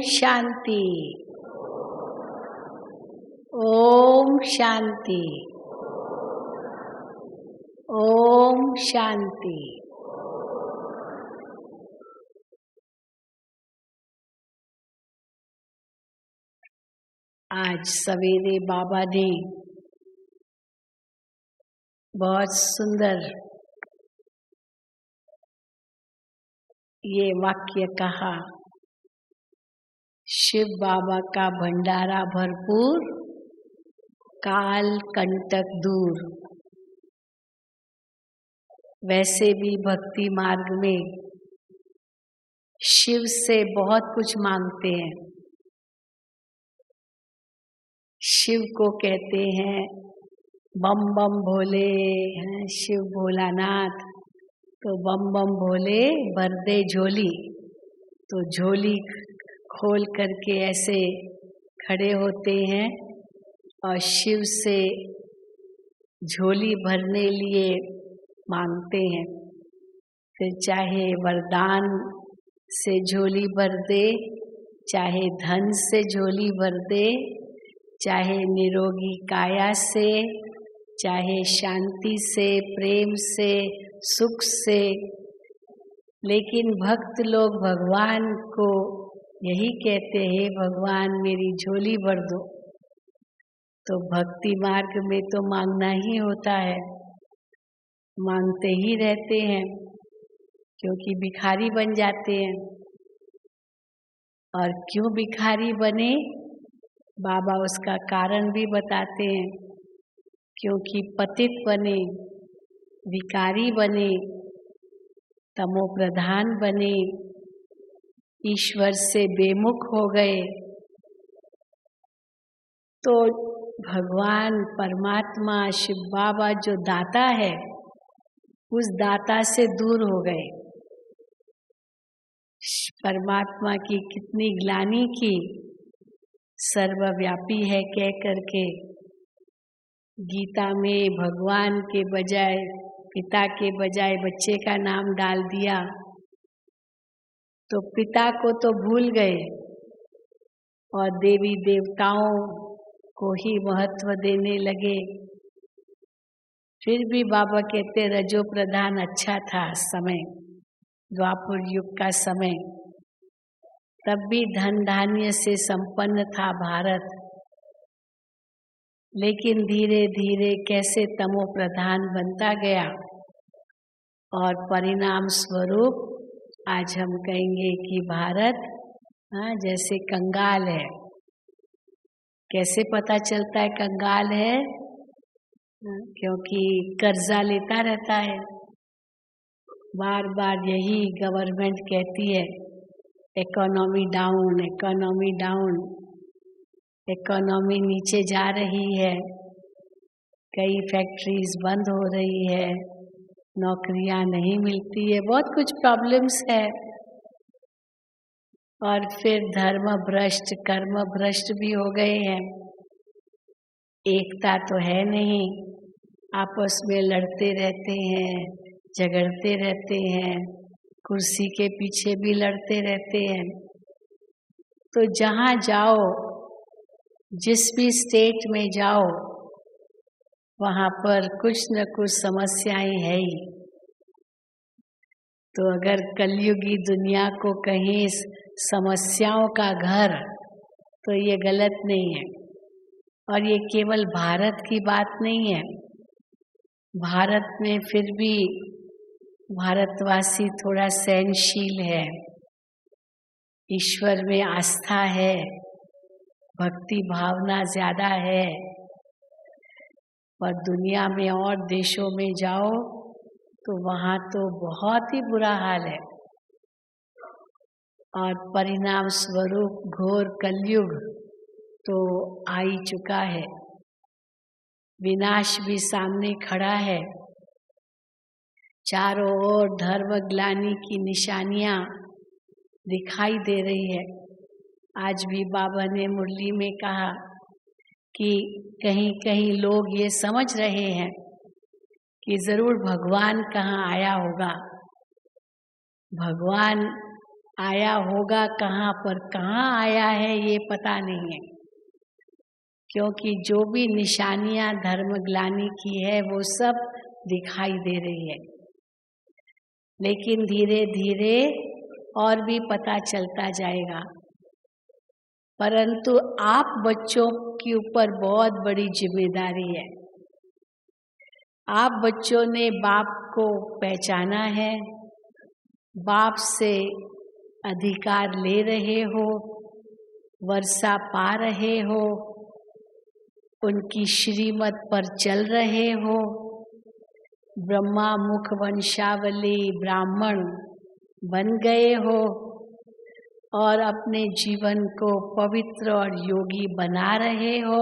शांति। ओम शांति। ओम शांति। आज सवेरे बाबा ने बहुत सुंदर ये वाक्य कहा, शिव बाबा का भंडारा भरपूर, काल कंटक दूर। वैसे भी भक्ति मार्ग में शिव से बहुत कुछ मांगते हैं। शिव को कहते हैं बम बम भोले, हैं शिव भोलानाथ। तो बम बम भोले भर दे झोली। तो झोली खोल करके ऐसे खड़े होते हैं और शिव से झोली भरने लिए मांगते हैं। फिर चाहे वरदान से झोली भर दे, चाहे धन से झोली भर दे, चाहे निरोगी काया से, चाहे शांति से, प्रेम से, सुख से। लेकिन भक्त लोग भगवान को यही कहते हैं, भगवान मेरी झोली भर दो। तो भक्ति मार्ग में तो मांगना ही होता है, मांगते ही रहते हैं, क्योंकि भिखारी बन जाते हैं। और क्यों भिखारी बने, बाबा उसका कारण भी बताते हैं। क्योंकि पतित बने, विकारी बने, तमो प्रधान बने, ईश्वर से बेमुख हो गए, तो भगवान परमात्मा शिव बाबा जो दाता है, उस दाता से दूर हो गए। परमात्मा की कितनी ग्लानि की, सर्वव्यापी है कह करके गीता में भगवान के बजाय, पिता के बजाय बच्चे का नाम डाल दिया। तो पिता को तो भूल गए और देवी देवताओं को ही महत्व देने लगे। फिर भी बाबा कहते रजो प्रधान अच्छा था समय, द्वापर युग का समय। तब भी धन धान्य से संपन्न था भारत। लेकिन धीरे धीरे कैसे तमो प्रधान बनता गया और परिणाम स्वरूप आज हम कहेंगे कि भारत जैसे कंगाल है। कैसे पता चलता है कंगाल है? क्योंकि कर्जा लेता रहता है। बार बार यही गवर्नमेंट कहती है, economy down, economy down. Economy नीचे जा रही है, कई फैक्ट्रीज बंद हो रही है, नौकरियां नहीं मिलती है, बहुत कुछ प्रॉब्लम्स है। और फिर धर्म भ्रष्ट, कर्म भ्रष्ट भी हो गए हैं। एकता तो है नहीं, आपस में लड़ते रहते हैं, झगड़ते रहते हैं, कुर्सी के पीछे भी लड़ते रहते हैं। तो जहाँ जाओ, जिस भी स्टेट में जाओ, वहाँ पर कुछ न कुछ समस्याएं है ही। तो अगर कलयुगी दुनिया को कहें समस्याओं का घर, तो ये गलत नहीं है। और ये केवल भारत की बात नहीं है। भारत में फिर भी भारतवासी थोड़ा सहनशील है, ईश्वर में आस्था है, भक्ति भावना ज्यादा है। और दुनिया में और देशों में जाओ तो वहाँ तो बहुत ही बुरा हाल है। और परिणाम स्वरूप घोर कलयुग तो आ ही चुका है, विनाश भी सामने खड़ा है। चारों ओर धर्म ग्लानि की निशानियां दिखाई दे रही है। आज भी बाबा ने मुरली में कहा कि कहीं कहीं लोग ये समझ रहे हैं कि जरूर भगवान कहाँ आया होगा। भगवान आया होगा कहाँ पर, कहाँ आया है ये पता नहीं है, क्योंकि जो भी निशानियां धर्म ग्लानि की है वो सब दिखाई दे रही है। लेकिन धीरे धीरे और भी पता चलता जाएगा। परंतु आप बच्चों के ऊपर बहुत बड़ी जिम्मेदारी है। आप बच्चों ने बाप को पहचाना है, बाप से अधिकार ले रहे हो, वर्षा पा रहे हो, उनकी श्रीमत पर चल रहे हो, ब्रह्मा मुख वंशावली ब्राह्मण बन गए हो और अपने जीवन को पवित्र और योगी बना रहे हो,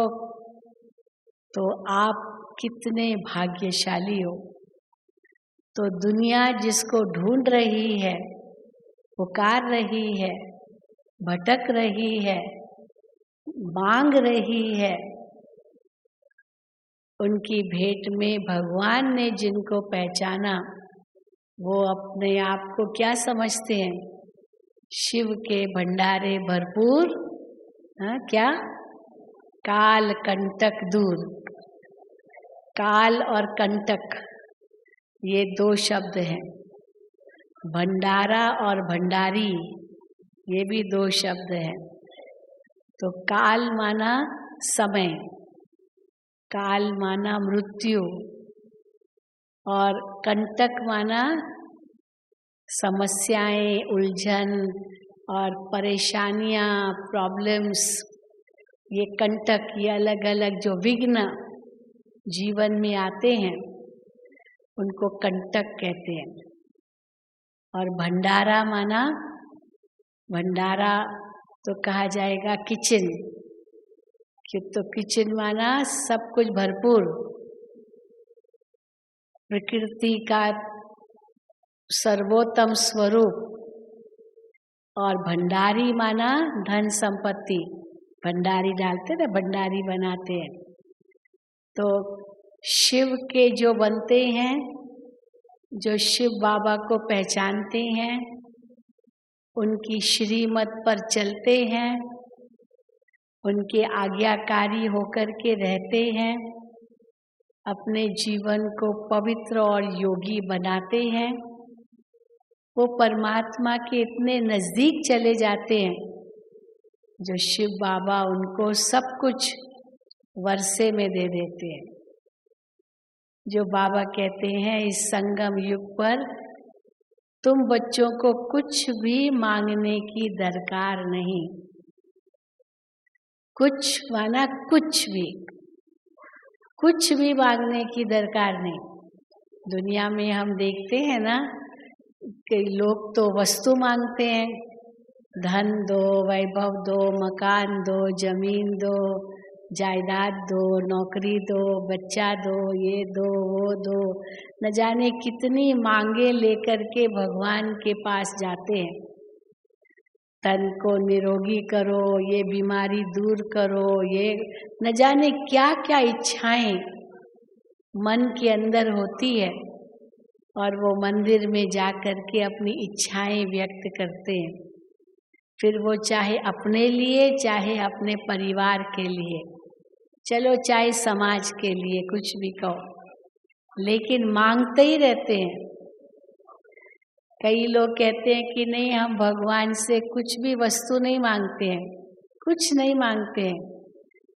तो आप कितने भाग्यशाली हो। तो दुनिया जिसको ढूंढ रही है, पुकार रही है, भटक रही है, मांग रही है, उनकी भेंट में भगवान ने जिनको पहचाना वो अपने आप को क्या समझते हैं? शिव के भंडारे भरपूर, क्या काल कंटक दूर। काल और कंटक ये दो शब्द हैं। भंडारा और भंडारी ये भी दो शब्द हैं। तो काल माना समय, काल माना मृत्यु, और कंटक माना समस्याएं, उलझन और परेशानियां, प्रॉब्लम्स। ये कंटक, ये अलग अलग जो विघ्न जीवन में आते हैं उनको कंटक कहते हैं। और भंडारा माना, भंडारा तो कहा जाएगा किचन, कि तो किचन माना सब कुछ भरपूर, प्रकृति का सर्वोत्तम स्वरूप। और भंडारी माना धन संपत्ति, भंडारी डालते ना, भंडारी बनाते हैं। तो शिव के जो बनते हैं, जो शिव बाबा को पहचानते हैं, उनकी श्रीमत पर चलते हैं, उनके आज्ञाकारी होकर के रहते हैं, अपने जीवन को पवित्र और योगी बनाते हैं, वो परमात्मा के इतने नजदीक चले जाते हैं जो शिव बाबा उनको सब कुछ वर्षे में दे देते हैं। जो बाबा कहते हैं इस संगम युग पर तुम बच्चों को कुछ भी मांगने की दरकार नहीं। कुछ माना कुछ भी मांगने की दरकार नहीं। दुनिया में हम देखते हैं ना, कई लोग तो वस्तु मांगते हैं, धन दो, वैभव दो, मकान दो, जमीन दो, जायदाद दो, नौकरी दो, बच्चा दो, ये दो, वो दो, न जाने कितनी मांगे लेकर के भगवान के पास जाते हैं। तन को निरोगी करो, ये बीमारी दूर करो, ये न जाने क्या क्या इच्छाएं मन के अंदर होती है, और वो मंदिर में जा कर के अपनी इच्छाएं व्यक्त करते हैं। फिर वो चाहे अपने लिए, चाहे अपने परिवार के लिए, चलो चाहे समाज के लिए, कुछ भी कहो, लेकिन मांगते ही रहते हैं। कई लोग कहते हैं कि नहीं, हम भगवान से कुछ भी वस्तु नहीं मांगते हैं, कुछ नहीं मांगते हैं,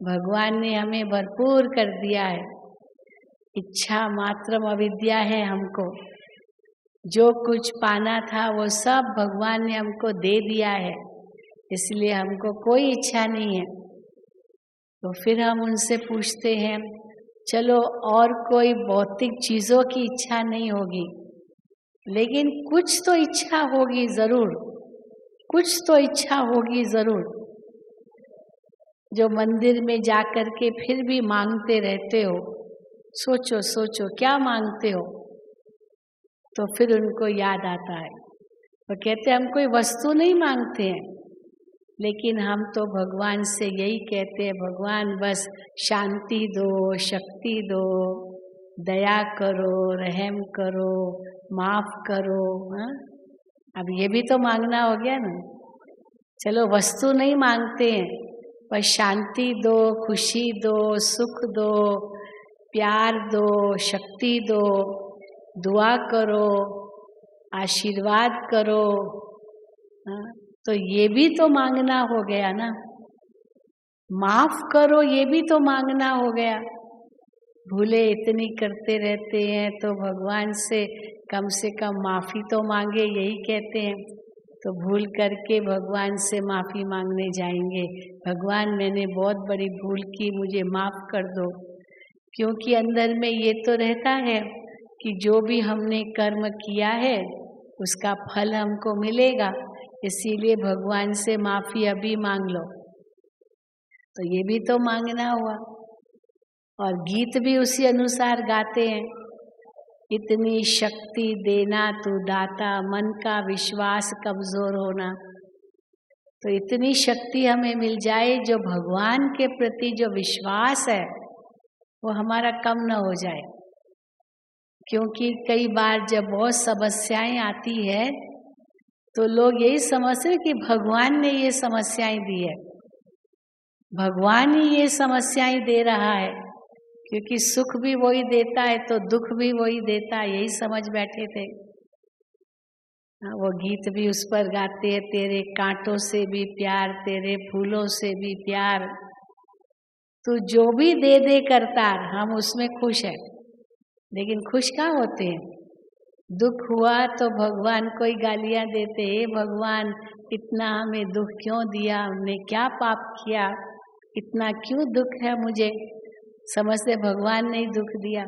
भगवान ने हमें भरपूर कर दिया है, इच्छा मात्रम अविद्या है हमको, जो कुछ पाना था वो सब भगवान ने हमको दे दिया है, इसलिए हमको कोई इच्छा नहीं है। तो फिर हम उनसे पूछते हैं, चलो और कोई भौतिक चीज़ों की इच्छा नहीं होगी, लेकिन कुछ तो इच्छा होगी ज़रूर, कुछ तो इच्छा होगी ज़रूर। जो मंदिर में जा कर के फिर भी मांगते रहते हो, सोचो सोचो क्या मांगते हो। तो फिर उनको याद आता है, वो कहते हैं हम कोई वस्तु नहीं मांगते हैं, लेकिन हम तो भगवान से यही कहते हैं, भगवान बस शांति दो, शक्ति दो, दया करो, रहम करो, माफ करो। अब ये भी तो मांगना हो गया ना। चलो वस्तु नहीं मांगते हैं, पर शांति दो, खुशी दो, सुख दो, प्यार दो, शक्ति दो, दुआ करो, आशीर्वाद करो। हाँ, तो ये भी तो मांगना हो गया ना। माफ करो, ये भी तो मांगना हो गया। भूले इतनी करते रहते हैं तो भगवान से कम माफी तो मांगे, यही कहते हैं। तो भूल करके भगवान से माफी मांगने जाएंगे, भगवान मैंने बहुत बड़ी भूल की, मुझे माफ कर दो। क्योंकि अंदर में ये तो रहता है कि जो भी हमने कर्म किया है उसका फल हमको मिलेगा, इसीलिए भगवान से माफी अभी मांग लो। तो ये भी तो मांगना हुआ। और गीत भी उसी अनुसार गाते हैं, इतनी शक्ति देना तू दाता, मन का विश्वास कमजोर होना। तो इतनी शक्ति हमें मिल जाए जो भगवान के प्रति जो विश्वास है वो हमारा कम न हो जाए। क्योंकि कई बार जब बहुत समस्याएं आती है तो लोग यही समझते हैं कि भगवान ने ये समस्याएं दी है, भगवान ही ये समस्याएं दे रहा है, क्योंकि सुख भी वही देता है तो दुख भी वही देता है, यही समझ बैठे थे। वो गीत भी उस पर गाते हैं, तेरे कांटों से भी प्यार, तेरे फूलों से भी प्यार, तू जो भी दे दे करतार, हम उसमें खुश है। लेकिन खुश कहाँ होते हैं? दुख हुआ तो भगवान को ही गालियां देते, हे भगवान इतना हमें दुख क्यों दिया, हमने क्या पाप किया, इतना क्यों दुख है मुझे। समझते भगवान ने ही दुख दिया।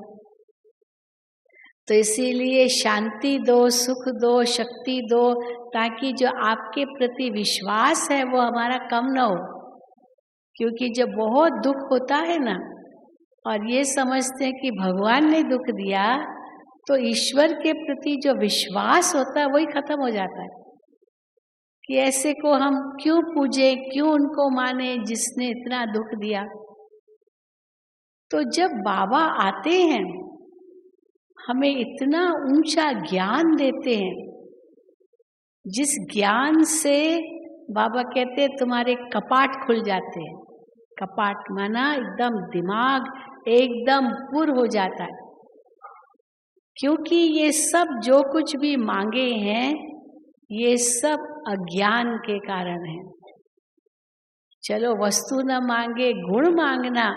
तो इसीलिए शांति दो, सुख दो, शक्ति दो, ताकि जो आपके प्रति विश्वास है वो हमारा कम न हो। क्योंकि जब बहुत दुख होता है ना, और ये समझते हैं कि भगवान ने दुख दिया, तो ईश्वर के प्रति जो विश्वास होता है वही खत्म हो जाता है कि ऐसे को हम क्यों पूजे, क्यों उनको माने जिसने इतना दुख दिया। तो जब बाबा आते हैं हमें इतना ऊंचा ज्ञान देते हैं, जिस ज्ञान से बाबा कहते हैं तुम्हारे कपाट खुल जाते हैं। कपाट माना एकदम दिमाग एकदम पुर हो जाता है। क्योंकि ये सब जो कुछ भी मांगे हैं ये सब अज्ञान के कारण है। चलो वस्तु न मांगे, गुण मांगना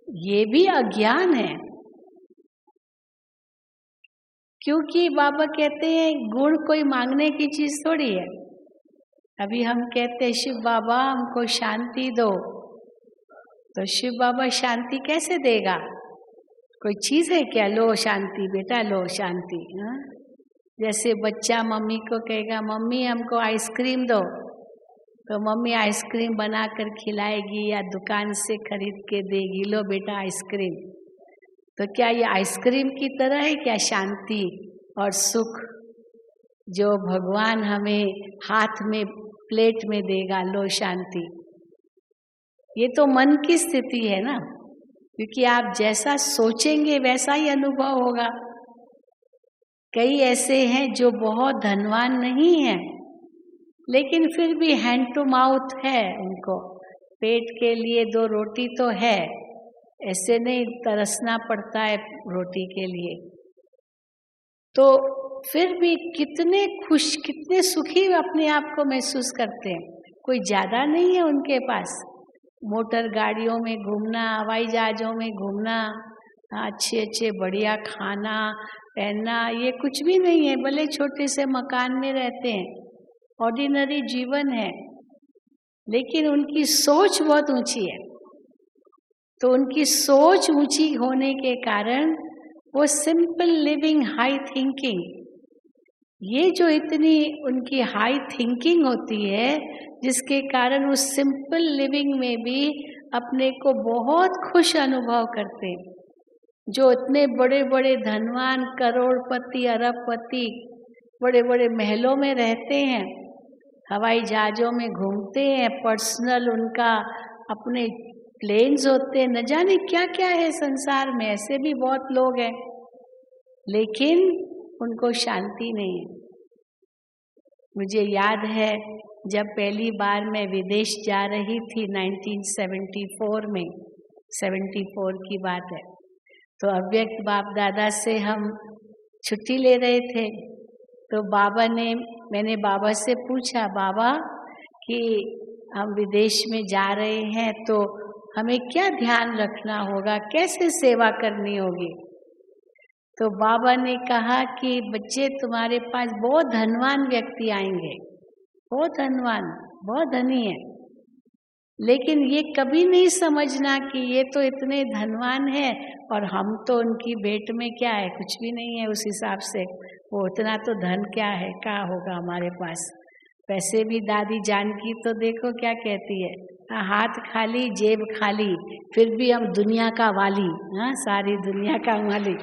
ये भी अज्ञान है। क्योंकि बाबा कहते हैं गुण कोई मांगने की चीज थोड़ी है। अभी हम कहते हैं शिव बाबा हमको शांति दो, तो शिव बाबा शांति कैसे देगा? कोई चीज है क्या? लो शांति बेटा, लो शांति। हाँ? जैसे बच्चा मम्मी को कहेगा मम्मी हमको आइसक्रीम दो, तो मम्मी आइसक्रीम बना कर खिलाएगी या दुकान से खरीद के देगी, लो बेटा आइसक्रीम। तो क्या ये आइसक्रीम की तरह है क्या शांति और सुख जो भगवान हमें हाथ में प्लेट में देगा, लो शांति? ये तो मन की स्थिति है ना, क्योंकि आप जैसा सोचेंगे वैसा ही अनुभव होगा। कई ऐसे हैं जो बहुत धनवान नहीं हैं, लेकिन फिर भी हैंड टू माउथ है, उनको पेट के लिए दो रोटी तो है, ऐसे नहीं तरसना पड़ता है रोटी के लिए। तो फिर भी कितने खुश, कितने सुखी अपने आप को महसूस करते हैं। कोई ज्यादा नहीं है उनके पास, मोटर गाड़ियों में घूमना, हवाई जहाजों में घूमना, अच्छे अच्छे बढ़िया खाना पहनना, ये कुछ भी नहीं है। भले छोटे से मकान में रहते हैं, ऑर्डिनरी जीवन है, लेकिन उनकी सोच बहुत ऊंची है। तो उनकी सोच ऊंची होने के कारण वो सिंपल लिविंग, हाई थिंकिंग, ये जो इतनी उनकी हाई थिंकिंग होती है, जिसके कारण उस सिंपल लिविंग में भी अपने को बहुत खुश अनुभव करते हैं। जो इतने बड़े बड़े धनवान, करोड़पति, अरबपति, बड़े बड़े महलों में रहते हैं, हवाई जहाजों में घूमते हैं, पर्सनल उनका अपने प्लेन्स होते हैं, न जाने क्या क्या है संसार में, ऐसे भी बहुत लोग हैं, लेकिन उनको शांति नहीं है। मुझे याद है जब पहली बार मैं विदेश जा रही थी 1974 में, 74 की बात है, तो अव्यक्त बाप दादा से हम छुट्टी ले रहे थे। तो मैंने बाबा से पूछा, बाबा कि हम विदेश में जा रहे हैं तो हमें क्या ध्यान रखना होगा, कैसे सेवा करनी होगी। तो बाबा ने कहा कि बच्चे तुम्हारे पास बहुत धनवान व्यक्ति आएंगे, बहुत धनवान, बहुत धनी है, लेकिन ये कभी नहीं समझना कि ये तो इतने धनवान है और हम तो उनकी भेंट में क्या है, कुछ भी नहीं है। उस हिसाब से वो उतना तो धन क्या है, क्या होगा हमारे पास। वैसे भी दादी जानकी तो देखो क्या कहती है, हाथ खाली जेब खाली, फिर भी हम दुनिया का वाली, हाँ, सारी दुनिया का मालिक।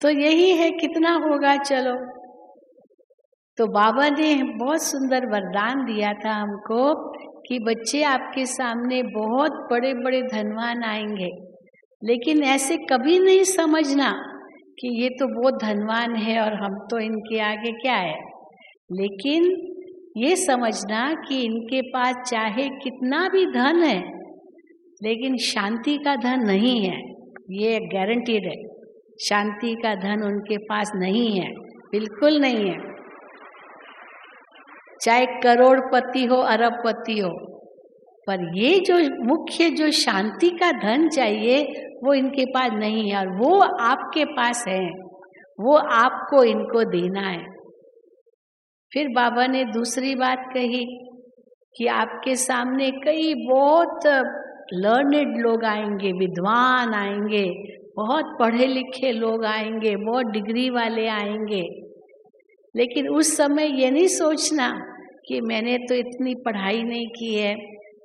तो यही है, कितना होगा चलो। तो बाबा ने बहुत सुंदर वरदान दिया था हमको कि बच्चे आपके सामने बहुत बड़े बड़े धनवान आएंगे, लेकिन ऐसे कभी नहीं समझना कि ये तो बहुत धनवान है और हम तो इनके आगे क्या है। लेकिन ये समझना कि इनके पास चाहे कितना भी धन है, लेकिन शांति का धन नहीं है, ये गारंटीड है। शांति का धन उनके पास नहीं है, बिल्कुल नहीं है। चाहे करोड़पति हो, अरबपति हो, पर ये जो मुख्य जो शांति का धन चाहिए वो इनके पास नहीं है, और वो आपके पास है, वो आपको इनको देना है। फिर बाबा ने दूसरी बात कही कि आपके सामने कई बहुत लर्नेड लोग आएंगे, विद्वान आएंगे, बहुत पढ़े लिखे लोग आएंगे, बहुत डिग्री वाले आएंगे, लेकिन उस समय ये नहीं सोचना कि मैंने तो इतनी पढ़ाई नहीं की है,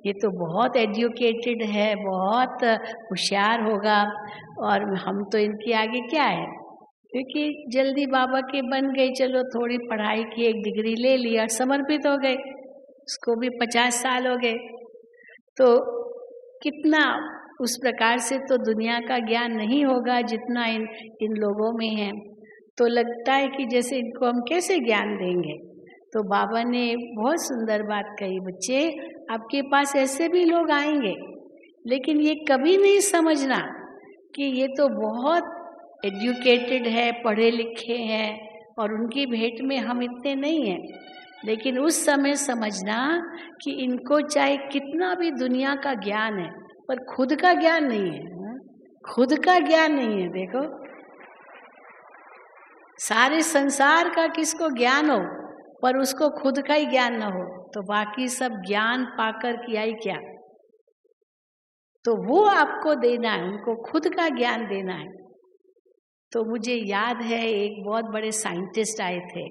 ये तो बहुत एजुकेटेड है, बहुत होशियार होगा और हम तो इनके आगे क्या है। क्योंकि जल्दी बाबा के बन गए, चलो थोड़ी पढ़ाई की, एक डिग्री ले लिया, समर्पित हो गए, उसको भी 50 साल हो गए। तो कितना उस प्रकार से तो दुनिया का ज्ञान नहीं होगा जितना इन लोगों में है। तो लगता है कि जैसे इनको हम कैसे ज्ञान देंगे। तो बाबा ने बहुत सुंदर बात कही, बच्चे आपके पास ऐसे भी लोग आएंगे, लेकिन ये कभी नहीं समझना कि ये तो बहुत एजुकेटेड है, पढ़े लिखे हैं और उनकी भेंट में हम इतने नहीं हैं। लेकिन उस समय समझना कि इनको चाहे कितना भी दुनिया का ज्ञान है, पर खुद का ज्ञान नहीं है, खुद का ज्ञान नहीं है। देखो, सारे संसार का किसको ज्ञान हो, पर उसको खुद का ही ज्ञान ना हो, तो बाकी सब ज्ञान पाकर किया ही क्या। तो वो आपको देना है, उनको खुद का ज्ञान देना है। तो मुझे याद है एक बहुत बड़े साइंटिस्ट आए थे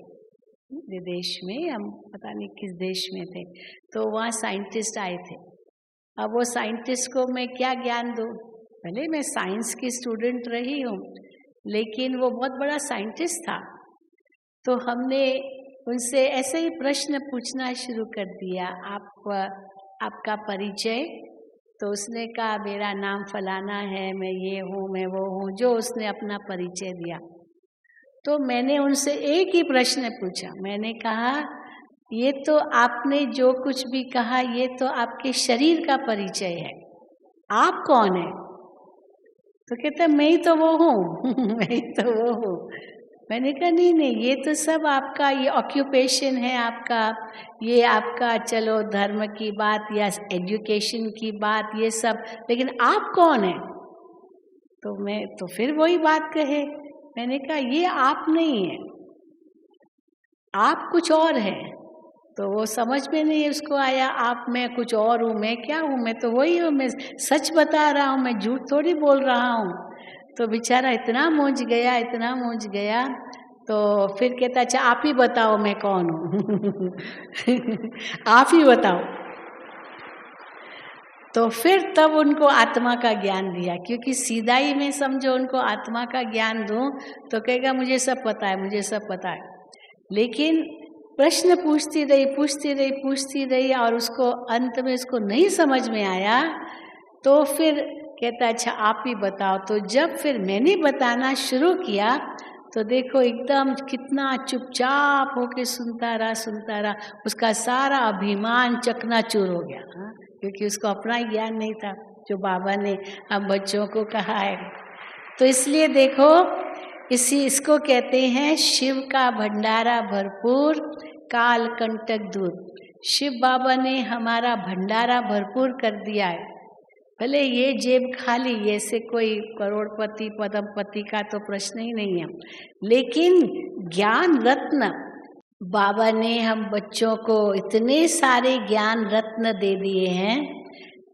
विदेश में, हम पता नहीं किस देश में थे, तो वहाँ साइंटिस्ट आए थे। अब वो साइंटिस्ट को मैं क्या ज्ञान दूँ, भले मैं साइंस की स्टूडेंट रही हूँ, लेकिन वो बहुत बड़ा साइंटिस्ट था। तो हमने उनसे ऐसे ही प्रश्न पूछना शुरू कर दिया, आपका परिचय। तो उसने कहा मेरा नाम फलाना है, मैं ये हूँ, मैं वो हूँ, जो उसने अपना परिचय दिया। तो मैंने उनसे एक ही प्रश्न पूछा, मैंने कहा ये तो आपने जो कुछ भी कहा ये तो आपके शरीर का परिचय है, आप कौन है? तो कहता मैं ही तो वो हूँ मैं ही तो वो हूँ। मैंने कहा नहीं, ये तो सब आपका ये ऑक्यूपेशन है आपका, ये आपका चलो धर्म की बात या एजुकेशन की बात ये सब, लेकिन आप कौन है? तो फिर वही बात कहे, मैंने कहा ये आप नहीं है, आप कुछ और है। तो वो समझ में नहीं उसको आया, आप मैं कुछ और हूँ, मैं क्या हूँ, मैं तो वही हूँ, मैं सच बता रहा हूँ, मैं झूठ थोड़ी बोल रहा हूँ। तो बेचारा इतना मूंझ गया। तो फिर कहता अच्छा आप ही बताओ मैं कौन हूँ आप ही बताओ। तो फिर तब उनको आत्मा का ज्ञान दिया, क्योंकि सीधा ही में समझो उनको आत्मा का ज्ञान दूं तो कहेगा मुझे सब पता है। लेकिन प्रश्न पूछती रही और उसको अंत में उसको नहीं समझ में आया, तो फिर कहता अच्छा आप ही बताओ। तो जब फिर मैंने बताना शुरू किया तो देखो एकदम कितना चुपचाप होके सुनता रहा, उसका सारा अभिमान चकनाचूर हो गया। हाँ, क्योंकि उसको अपना ही ज्ञान नहीं था जो बाबा ने हम बच्चों को कहा है। तो इसलिए देखो इसको कहते हैं शिव का भंडारा भरपूर, काल कंटक दूर। शिव बाबा ने हमारा भंडारा भरपूर कर दिया है। भले ये जेब खाली, ऐसे कोई करोड़पति पद्मपति का तो प्रश्न ही नहीं है, लेकिन ज्ञान रत्न बाबा ने हम बच्चों को इतने सारे ज्ञान रत्न दे दिए हैं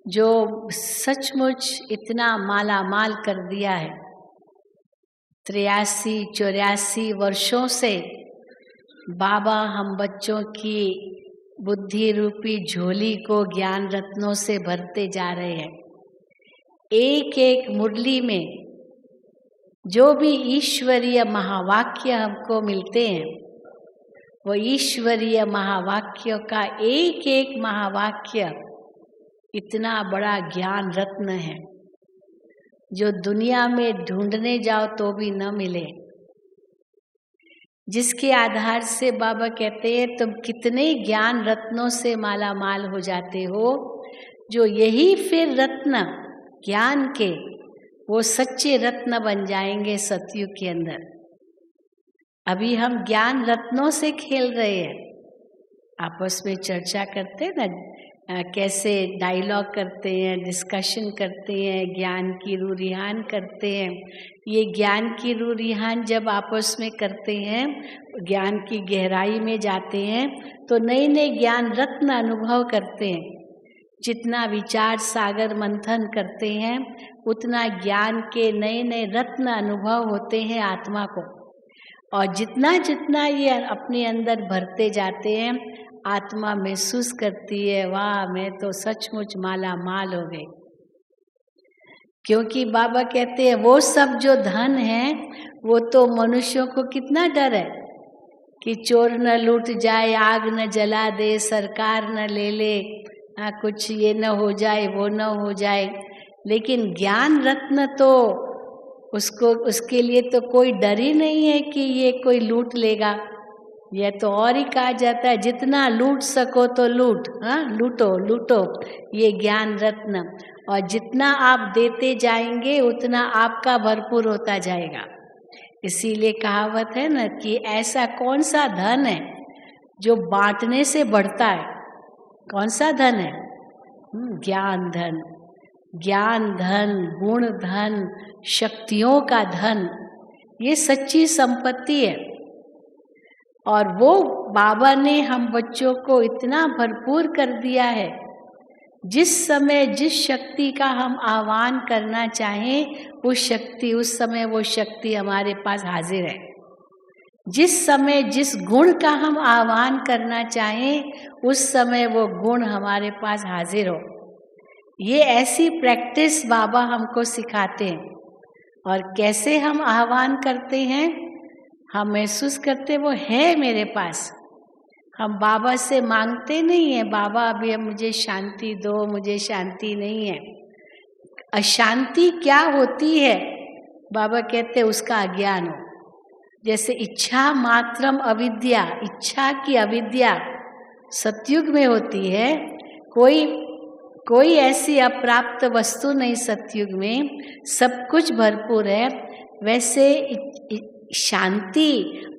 जो सचमुच इतना माला माल कर दिया है। 83-84 वर्षों से बाबा हम बच्चों की बुद्धि रूपी झोली को ज्ञान रत्नों से भरते जा रहे हैं। एक एक मुरली में जो भी ईश्वरीय महावाक्य हमको मिलते हैं, वो ईश्वरीय महावाक्यों का एक एक महावाक्य इतना बड़ा ज्ञान रत्न है जो दुनिया में ढूंढने जाओ तो भी न मिले। जिसके आधार से बाबा कहते हैं तुम कितने ज्ञान रत्नों से माला माल हो जाते हो, जो यही फिर रत्न ज्ञान के वो सच्चे रत्न बन जाएंगे सतयुग के अंदर। अभी हम ज्ञान रत्नों से खेल रहे हैं, आपस में चर्चा करते हैं ना, कैसे डायलॉग करते हैं, डिस्कशन करते हैं, ज्ञान की रूरिहान करते हैं। ये ज्ञान की रूरिहान जब आपस में करते हैं, ज्ञान की गहराई में जाते हैं, तो नए नए ज्ञान रत्न अनुभव करते हैं। जितना विचार सागर मंथन करते हैं, उतना ज्ञान के नए नए रत्न अनुभव होते हैं आत्मा को। और जितना जितना ये अपने अंदर भरते जाते हैं, आत्मा महसूस करती है वाह मैं तो सचमुच माला माल हो गई। क्योंकि बाबा कहते हैं वो सब जो धन है वो तो मनुष्यों को कितना डर है कि चोर न लूट जाए, आग न जला दे, सरकार न ले ले, कुछ ये न हो जाए वो न हो जाए। लेकिन ज्ञान रत्न तो उसके लिए तो कोई डर ही नहीं है कि ये कोई लूट लेगा। यह तो और ही कहा जाता है जितना लूट सको तो लूट, हाँ लूटो लूटो ये ज्ञान रत्न। और जितना आप देते जाएंगे उतना आपका भरपूर होता जाएगा। इसीलिए कहावत है ना कि ऐसा कौन सा धन है जो बांटने से बढ़ता है। कौन सा धन है? ज्ञान धन। ज्ञान धन, गुण धन, शक्तियों का धन, ये सच्ची संपत्ति है। और वो बाबा ने हम बच्चों को इतना भरपूर कर दिया है, जिस समय जिस शक्ति का हम आह्वान करना चाहें उस समय वो शक्ति हमारे पास हाजिर है। जिस समय जिस गुण का हम आह्वान करना चाहें उस समय वो गुण हमारे पास हाजिर हो। ये ऐसी प्रैक्टिस बाबा हमको सिखाते हैं। और कैसे हम आह्वान करते हैं? हम महसूस करते वो है मेरे पास। हम बाबा से मांगते नहीं है बाबा अभी मुझे शांति दो, मुझे शांति नहीं है। अशांति क्या होती है बाबा कहते उसका अज्ञान हो। जैसे इच्छा मात्रम अविद्या, इच्छा की अविद्या सतयुग में होती है। कोई ऐसी अप्राप्त वस्तु नहीं सतयुग में, सब कुछ भरपूर है। वैसे शांति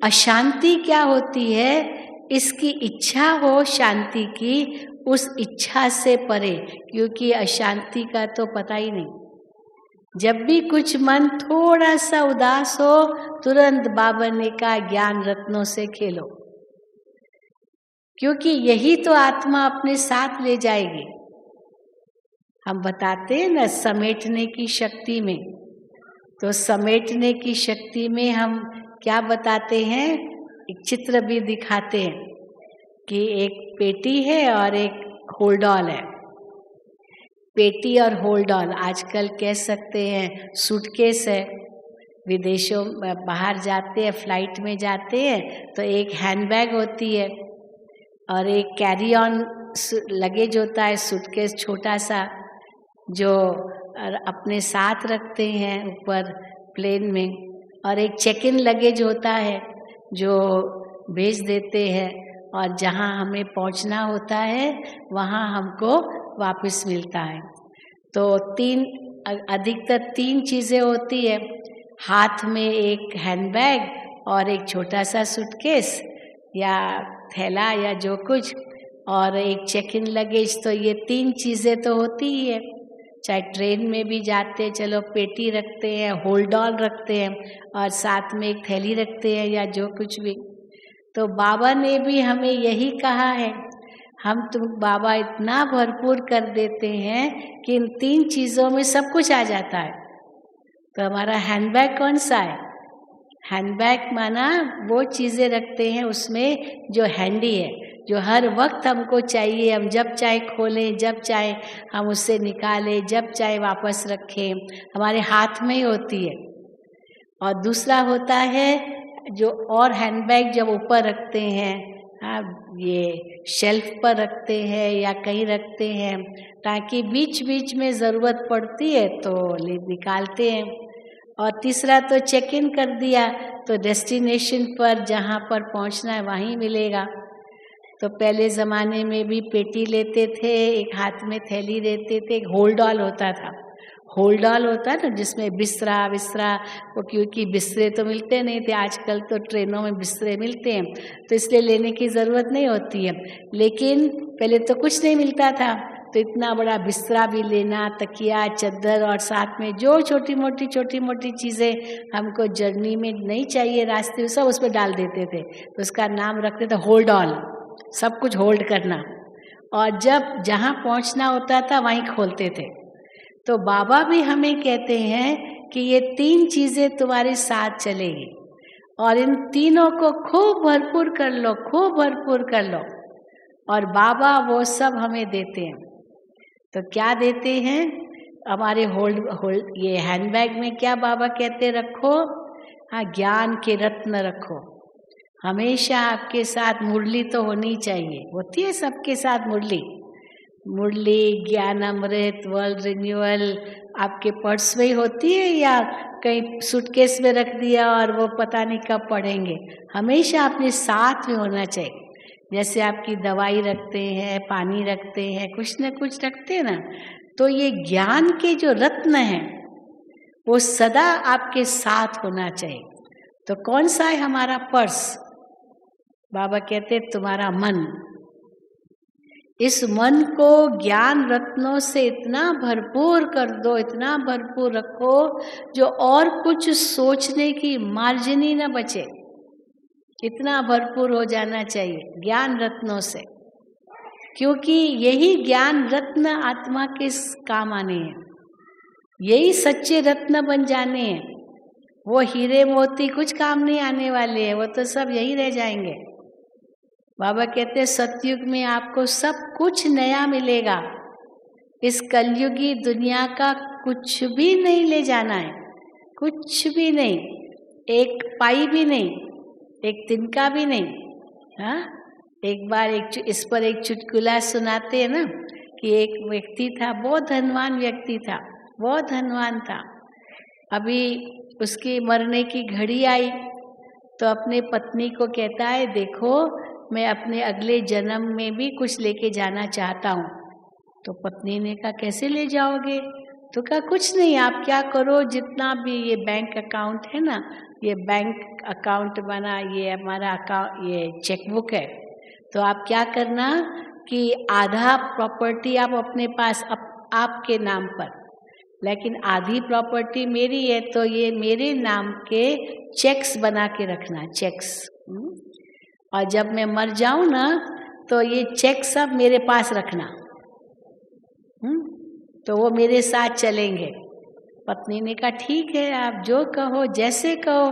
अशांति क्या होती है? इसकी इच्छा हो शांति की, उस इच्छा से परे, क्योंकि अशांति का तो पता ही नहीं। जब भी कुछ मन थोड़ा सा उदास हो तुरंत बाबा ने कहा ज्ञान रत्नों से खेलो, क्योंकि यही तो आत्मा अपने साथ ले जाएगी। हम बताते हैं ना समेटने की शक्ति में, तो समेटने की शक्ति में हम क्या बताते हैं, एक चित्र भी दिखाते हैं कि एक पेटी है और एक होल्डॉल है। पेटी और होल्डॉल आजकल कह सकते हैं सूटकेस है। विदेशों में बाहर जाते हैं, फ्लाइट में जाते हैं तो एक हैंडबैग होती है और एक कैरी ऑन लगेज होता है, सूटकेस छोटा सा जो अपने साथ रखते हैं ऊपर प्लेन में। और एक चेक इन लगेज होता है जो भेज देते हैं, और जहाँ हमें पहुँचना होता है वहाँ हमको वापस मिलता है। तो अधिकतर 3 चीज़ें होती है, हाथ में एक हैंडबैग और एक छोटा सा सूटकेस या थैला या जो कुछ, और एक चेक इन लगेज। तो ये 3 चीज़ें तो होती ही है। चाहे ट्रेन में भी जाते हैं, चलो पेटी रखते हैं, होल्ड ऑल रखते हैं, और साथ में एक थैली रखते हैं या जो कुछ भी। तो बाबा ने भी हमें यही कहा है, बाबा इतना भरपूर कर देते हैं कि इन 3 चीज़ों में सब कुछ आ जाता है। तो हमारा हैंडबैग कौन सा है? हैंडबैग माना वो चीज़ें रखते हैं उसमें जो हैंडी है, जो हर वक्त हमको चाहिए, हम जब चाहे खोलें, जब चाहे हम उससे निकालें, जब चाहे वापस रखें, हमारे हाथ में ही होती है। और दूसरा होता है जो और हैंडबैग जब ऊपर रखते हैं, ये शेल्फ पर रखते हैं या कहीं रखते हैं, ताकि बीच बीच में ज़रूरत पड़ती है तो निकालते हैं। और तीसरा तो चेक इन कर दिया तो डेस्टिनेशन पर जहाँ पर पहुँचना है वहीं मिलेगा। तो पहले ज़माने में भी पेटी लेते थे, एक हाथ में थैली लेते थे, एक होल्ड ऑल होता था। होल्ड ऑल होता है ना जिसमें बिस्तरा वो, क्योंकि बिस्तरे तो मिलते नहीं थे, आजकल तो ट्रेनों में बिस्तरे मिलते हैं, तो इसलिए लेने की ज़रूरत नहीं होती है। लेकिन पहले तो कुछ नहीं मिलता था, तो इतना बड़ा बिस्तरा भी लेना, तकिया, चद्दर, और साथ में जो छोटी मोटी चीज़ें हमको जर्नी में नहीं चाहिए, रास्ते में सब उसमें डाल देते थे। तो उसका नाम रखते थे होल्ड ऑल, सब कुछ होल्ड करना, और जब जहाँ पहुँचना होता था वहीं खोलते थे। तो बाबा भी हमें कहते हैं कि ये 3 चीज़ें तुम्हारे साथ चलेगी, और इन तीनों को खूब भरपूर कर लो, खूब भरपूर कर लो। और बाबा वो सब हमें देते हैं। तो क्या देते हैं? हमारे होल्ड ये हैंडबैग में क्या बाबा कहते रखो? हाँ, ज्ञान के रत्न रखो। हमेशा आपके साथ मुरली तो होनी चाहिए, होती है सबके साथ मुरली, ज्ञान अमृत, वर्ल्ड रिन्यूअल आपके पर्स में ही होती है या कहीं सूटकेस में रख दिया और वो पता नहीं कब पढ़ेंगे। हमेशा अपने साथ में होना चाहिए। जैसे आपकी दवाई रखते हैं, पानी रखते हैं, कुछ न कुछ रखते हैं ना, तो ये ज्ञान के जो रत्न हैं वो सदा आपके साथ होना चाहिए। तो कौन सा है हमारा पर्स? बाबा कहते तुम्हारा मन। इस मन को ज्ञान रत्नों से इतना भरपूर कर दो, इतना भरपूर रखो, जो और कुछ सोचने की मार्जिन ही न बचे। इतना भरपूर हो जाना चाहिए ज्ञान रत्नों से, क्योंकि यही ज्ञान रत्न आत्मा के काम आने हैं, यही सच्चे रत्न बन जाने हैं। वो हीरे मोती कुछ काम नहीं आने वाले हैं, वो तो सब यही रह जाएंगे। बाबा कहते हैं सतयुग में आपको सब कुछ नया मिलेगा। इस कलयुगी दुनिया का कुछ भी नहीं ले जाना है, कुछ भी नहीं, एक पाई भी नहीं, एक तिनका भी नहीं। हाँ, एक बार इस पर एक चुटकुला सुनाते हैं ना कि एक व्यक्ति था, बहुत धनवान व्यक्ति था, बहुत धनवान था। अभी उसकी मरने की घड़ी आई तो अपने पत्नी को कहता है, देखो मैं अपने अगले जन्म में भी कुछ लेके जाना चाहता हूँ। तो पत्नी ने कहा कैसे ले जाओगे? तो कहा कुछ नहीं, आप क्या करो, जितना भी ये बैंक अकाउंट है ना, ये बैंक अकाउंट बना, ये हमारा अकाउंट, ये चेकबुक है, तो आप क्या करना कि आधा प्रॉपर्टी आप अपने पास आपके नाम पर, लेकिन आधी प्रॉपर्टी मेरी है, तो ये मेरे नाम के चेक्स बना के रखना, चेक्स। और जब मैं मर जाऊं ना तो ये चेक सब मेरे पास रखना। तो वो मेरे साथ चलेंगे। पत्नी ने कहा ठीक है, आप जो कहो, जैसे कहो,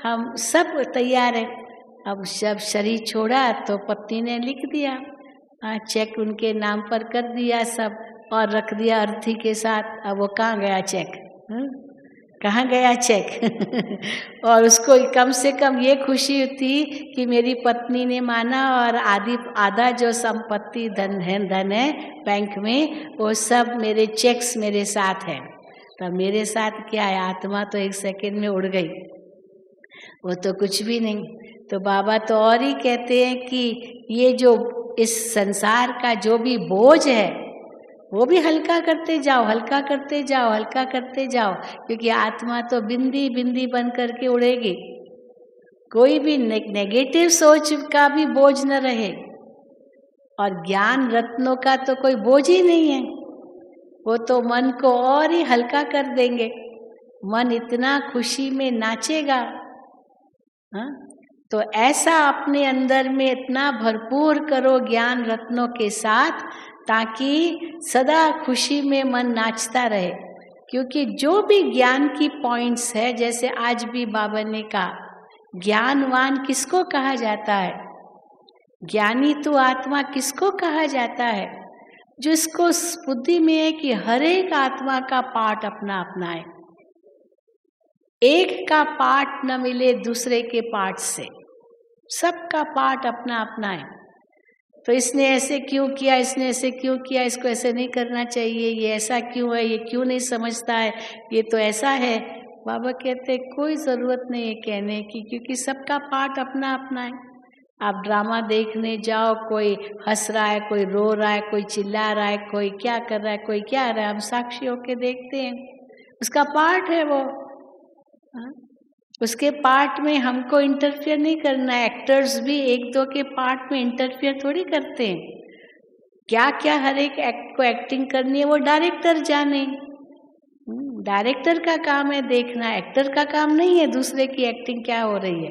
हम सब तैयार हैं। अब जब शरीर छोड़ा तो पत्नी ने लिख दिया, चेक उनके नाम पर कर दिया सब, और रख दिया अर्थी के साथ। अब वो कहाँ गया चेक? कहाँ गया चेक? और उसको कम से कम ये खुशी थी कि मेरी पत्नी ने माना, और आधा जो संपत्ति धन है बैंक में, वो सब मेरे चेक्स मेरे साथ है। तो मेरे साथ क्या है, आत्मा तो एक सेकंड में उड़ गई। वो तो कुछ भी नहीं। तो बाबा तो और ही कहते हैं कि ये जो इस संसार का जो भी बोझ है वो भी हल्का करते जाओ, हल्का करते जाओ, हल्का करते जाओ, क्योंकि आत्मा तो बिंदी बिंदी बन करके उड़ेगी। कोई भी नेगेटिव सोच का भी बोझ न रहे, और ज्ञान रत्नों का तो कोई बोझ ही नहीं है। वो तो मन को और ही हल्का कर देंगे। मन इतना खुशी में नाचेगा। हाँ? तो ऐसा अपने अंदर में इतना भरपूर करो ज्ञान रत्नों के साथ, ताकि सदा खुशी में मन नाचता रहे। क्योंकि जो भी ज्ञान की पॉइंट्स है, जैसे आज भी बाबा ने कहा, ज्ञानवान किसको कहा जाता है? ज्ञानी तो आत्मा किसको कहा जाता है? जिसको बुद्धि में है कि हर एक आत्मा का पार्ट अपना अपना है, एक का पार्ट न मिले दूसरे के पार्ट से, सबका पार्ट अपना अपना है। तो इसने ऐसे क्यों किया, इसने ऐसे क्यों किया, इसको ऐसे नहीं करना चाहिए, ये ऐसा क्यों है, ये क्यों नहीं समझता है, ये तो ऐसा है। बाबा कहते कोई ज़रूरत नहीं है कहने की, क्योंकि सबका पार्ट अपना अपना है। आप ड्रामा देखने जाओ, कोई हंस रहा है, कोई रो रहा है, कोई चिल्ला रहा है, कोई क्या कर रहा है, कोई क्या रहा है, हम साक्षी होके देखते हैं, उसका पार्ट है वो। उसके पार्ट में हमको इंटरफियर नहीं करना है। एक्टर्स भी एक दो के पार्ट में इंटरफियर थोड़ी करते हैं। क्या क्या हर एक एक्ट को एक्टिंग करनी है वो डायरेक्टर जाने। डायरेक्टर का काम है देखना, एक्टर का काम नहीं है दूसरे की एक्टिंग क्या हो रही है।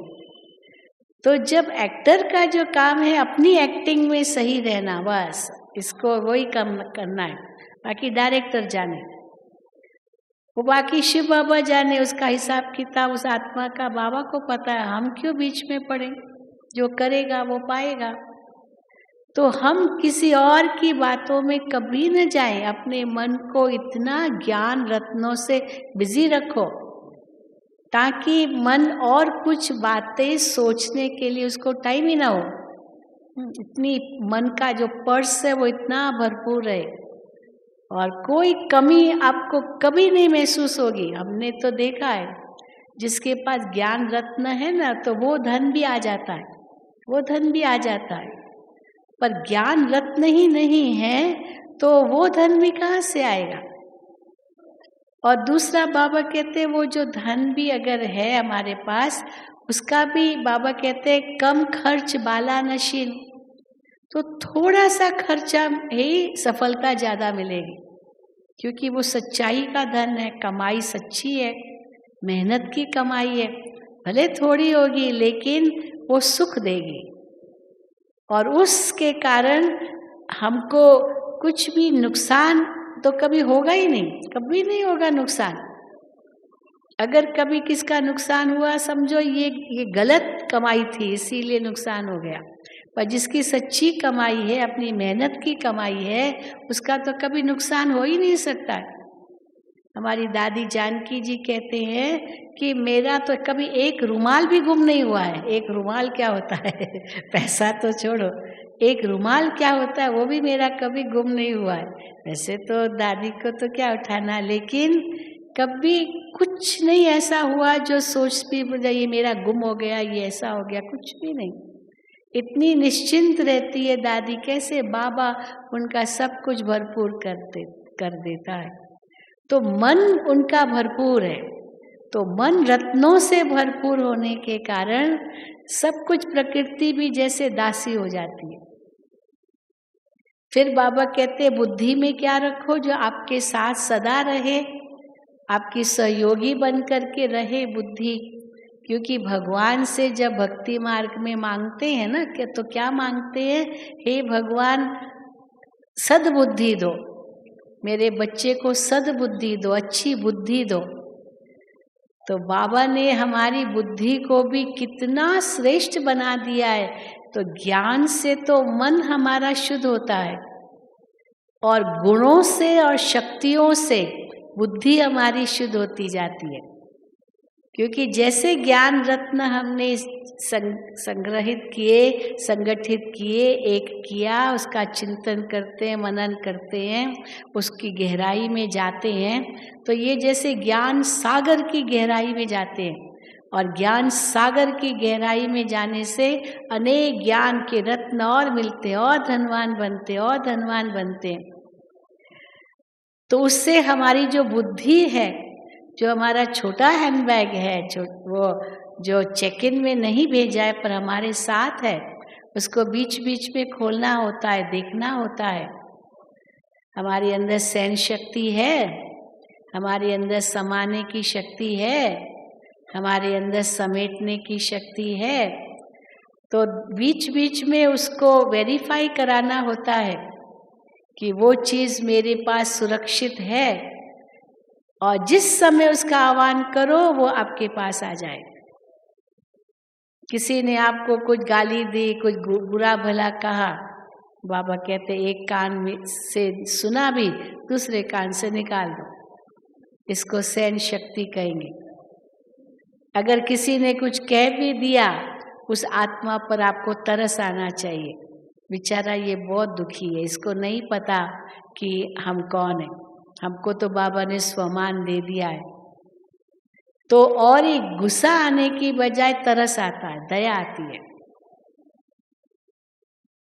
तो जब एक्टर का जो काम है अपनी एक्टिंग में सही रहना, बस इसको वही काम करना है, बाकी डायरेक्टर जाने, वो बाकी शिव बाबा जाने, उसका हिसाब किताब उस आत्मा का बाबा को पता है। हम क्यों बीच में पड़े? जो करेगा वो पाएगा। तो हम किसी और की बातों में कभी न जाएं। अपने मन को इतना ज्ञान रत्नों से बिजी रखो ताकि मन और कुछ बातें सोचने के लिए उसको टाइम ही ना हो। इतनी मन का जो पर्स है वो इतना भरपूर है, और कोई कमी आपको कभी नहीं महसूस होगी। हमने तो देखा है, जिसके पास ज्ञान रत्न है ना, तो वो धन भी आ जाता है, वो धन भी आ जाता है। पर ज्ञान रत्न ही नहीं है तो वो धन भी कहाँ से आएगा? और दूसरा बाबा कहते हैं वो जो धन भी अगर है हमारे पास, उसका भी बाबा कहते हैं कम खर्च बाला नशीन। तो थोड़ा सा खर्चा ही सफलता ज़्यादा मिलेगी, क्योंकि वो सच्चाई का धन है, कमाई सच्ची है, मेहनत की कमाई है। भले थोड़ी होगी लेकिन वो सुख देगी, और उसके कारण हमको कुछ भी नुकसान तो कभी होगा ही नहीं, कभी नहीं होगा नुकसान। अगर कभी किसका नुकसान हुआ, समझो ये गलत कमाई थी इसीलिए नुकसान हो गया। पर जिसकी सच्ची कमाई है, अपनी मेहनत की कमाई है, उसका तो कभी नुकसान हो ही नहीं सकता है। हमारी दादी जानकी जी कहते हैं कि मेरा तो कभी एक रुमाल भी गुम नहीं हुआ है। एक रुमाल क्या होता है पैसा तो छोड़ो, एक रुमाल क्या होता है वो भी मेरा कभी गुम नहीं हुआ है। वैसे तो दादी को तो क्या उठाना, लेकिन कभी कुछ नहीं ऐसा हुआ जो सोच भी ये मेरा गुम हो गया, ये ऐसा हो गया, कुछ भी नहीं। इतनी निश्चिंत रहती है दादी, कैसे बाबा उनका सब कुछ भरपूर कर देता है। तो मन उनका भरपूर है, तो मन रत्नों से भरपूर होने के कारण सब कुछ प्रकृति भी जैसे दासी हो जाती है। फिर बाबा कहते हैं बुद्धि में क्या रखो, जो आपके साथ सदा रहे, आपकी सहयोगी बन करके रहे बुद्धि। क्योंकि भगवान से जब भक्ति मार्ग में मांगते हैं ना, तो क्या मांगते हैं? हे भगवान सद्बुद्धि दो, मेरे बच्चे को सद्बुद्धि दो, अच्छी बुद्धि दो। तो बाबा ने हमारी बुद्धि को भी कितना श्रेष्ठ बना दिया है। तो ज्ञान से तो मन हमारा शुद्ध होता है, और गुणों से और शक्तियों से बुद्धि हमारी शुद्ध होती जाती है। क्योंकि जैसे ज्ञान रत्न हमने संग्रहित किए, संगठित किए, एक किया, उसका चिंतन करते हैं, मनन करते हैं, उसकी गहराई में जाते हैं, तो ये जैसे ज्ञान सागर की गहराई में जाते हैं। और ज्ञान सागर की गहराई में जाने से अनेक ज्ञान के रत्न और मिलते और धनवान बनते और धनवान बनते। तो उससे हमारी जो बुद्धि है, जो हमारा छोटा हैंडबैग है, वो जो चेक इन में नहीं भेजा है पर हमारे साथ है, उसको बीच बीच में खोलना होता है, देखना होता है। हमारे अंदर सहन शक्ति है, हमारे अंदर समाने की शक्ति है, हमारे अंदर समेटने की शक्ति है। तो बीच बीच में उसको वेरीफाई कराना होता है कि वो चीज़ मेरे पास सुरक्षित है, और जिस समय उसका आह्वान करो वो आपके पास आ जाए। किसी ने आपको कुछ गाली दी, कुछ बुरा भला कहा, बाबा कहते एक कान में से सुना भी दूसरे कान से निकाल दो, इसको सहन शक्ति कहेंगे। अगर किसी ने कुछ कह भी दिया, उस आत्मा पर आपको तरस आना चाहिए। बेचारा ये बहुत दुखी है, इसको नहीं पता कि हम कौन है, हमको तो बाबा ने स्वमान दे दिया है। तो और एक गुस्सा आने की बजाय तरस आता है, दया आती है।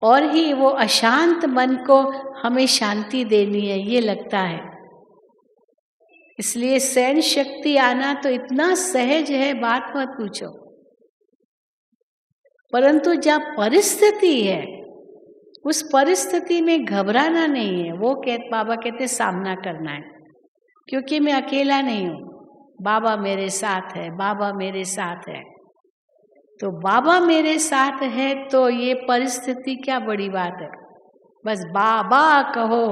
और ही वो अशांत मन को हमें शांति देनी है, ये लगता है। इसलिए सहन शक्ति आना तो इतना सहज है, बात मत पूछो। परंतु जहाँ परिस्थिति है, उस परिस्थिति में घबराना नहीं है। वो बाबा कहते सामना करना है, क्योंकि मैं अकेला नहीं हूँ, बाबा मेरे साथ है, बाबा मेरे साथ है। तो बाबा मेरे साथ है तो ये परिस्थिति क्या बड़ी बात है, बस बाबा कहो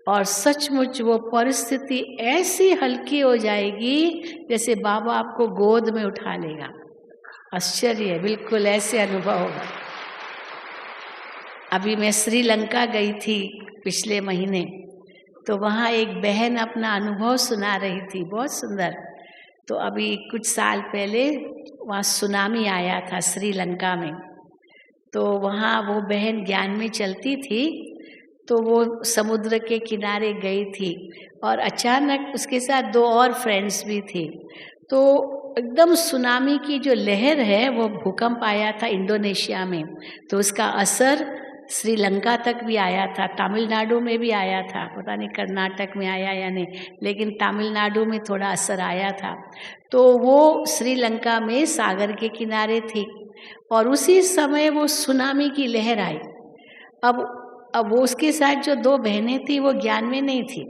और सचमुच वो परिस्थिति ऐसी हल्की हो जाएगी जैसे बाबा आपको गोद में उठा लेगा। आश्चर्य है, बिल्कुल ऐसे अनुभव होगा। अभी मैं श्रीलंका गई थी पिछले महीने, तो वहाँ एक बहन अपना अनुभव सुना रही थी, बहुत सुंदर। तो अभी कुछ साल पहले वहाँ सुनामी आया था श्रीलंका में, तो वहाँ वो बहन ज्ञान में चलती थी, तो वो समुद्र के किनारे गई थी और अचानक उसके साथ 2 और फ्रेंड्स भी थी। तो एकदम सुनामी की जो लहर है, वो भूकंप आया था इंडोनेशिया में, तो उसका असर श्रीलंका तक भी आया था, तमिलनाडु में भी आया था, पता नहीं कर्नाटक में आया या नहीं, लेकिन तमिलनाडु में थोड़ा असर आया था। तो वो श्रीलंका में सागर के किनारे थी और उसी समय वो सुनामी की लहर आई। अब वो उसके साथ जो 2 बहनें थी वो ज्ञान में नहीं थी,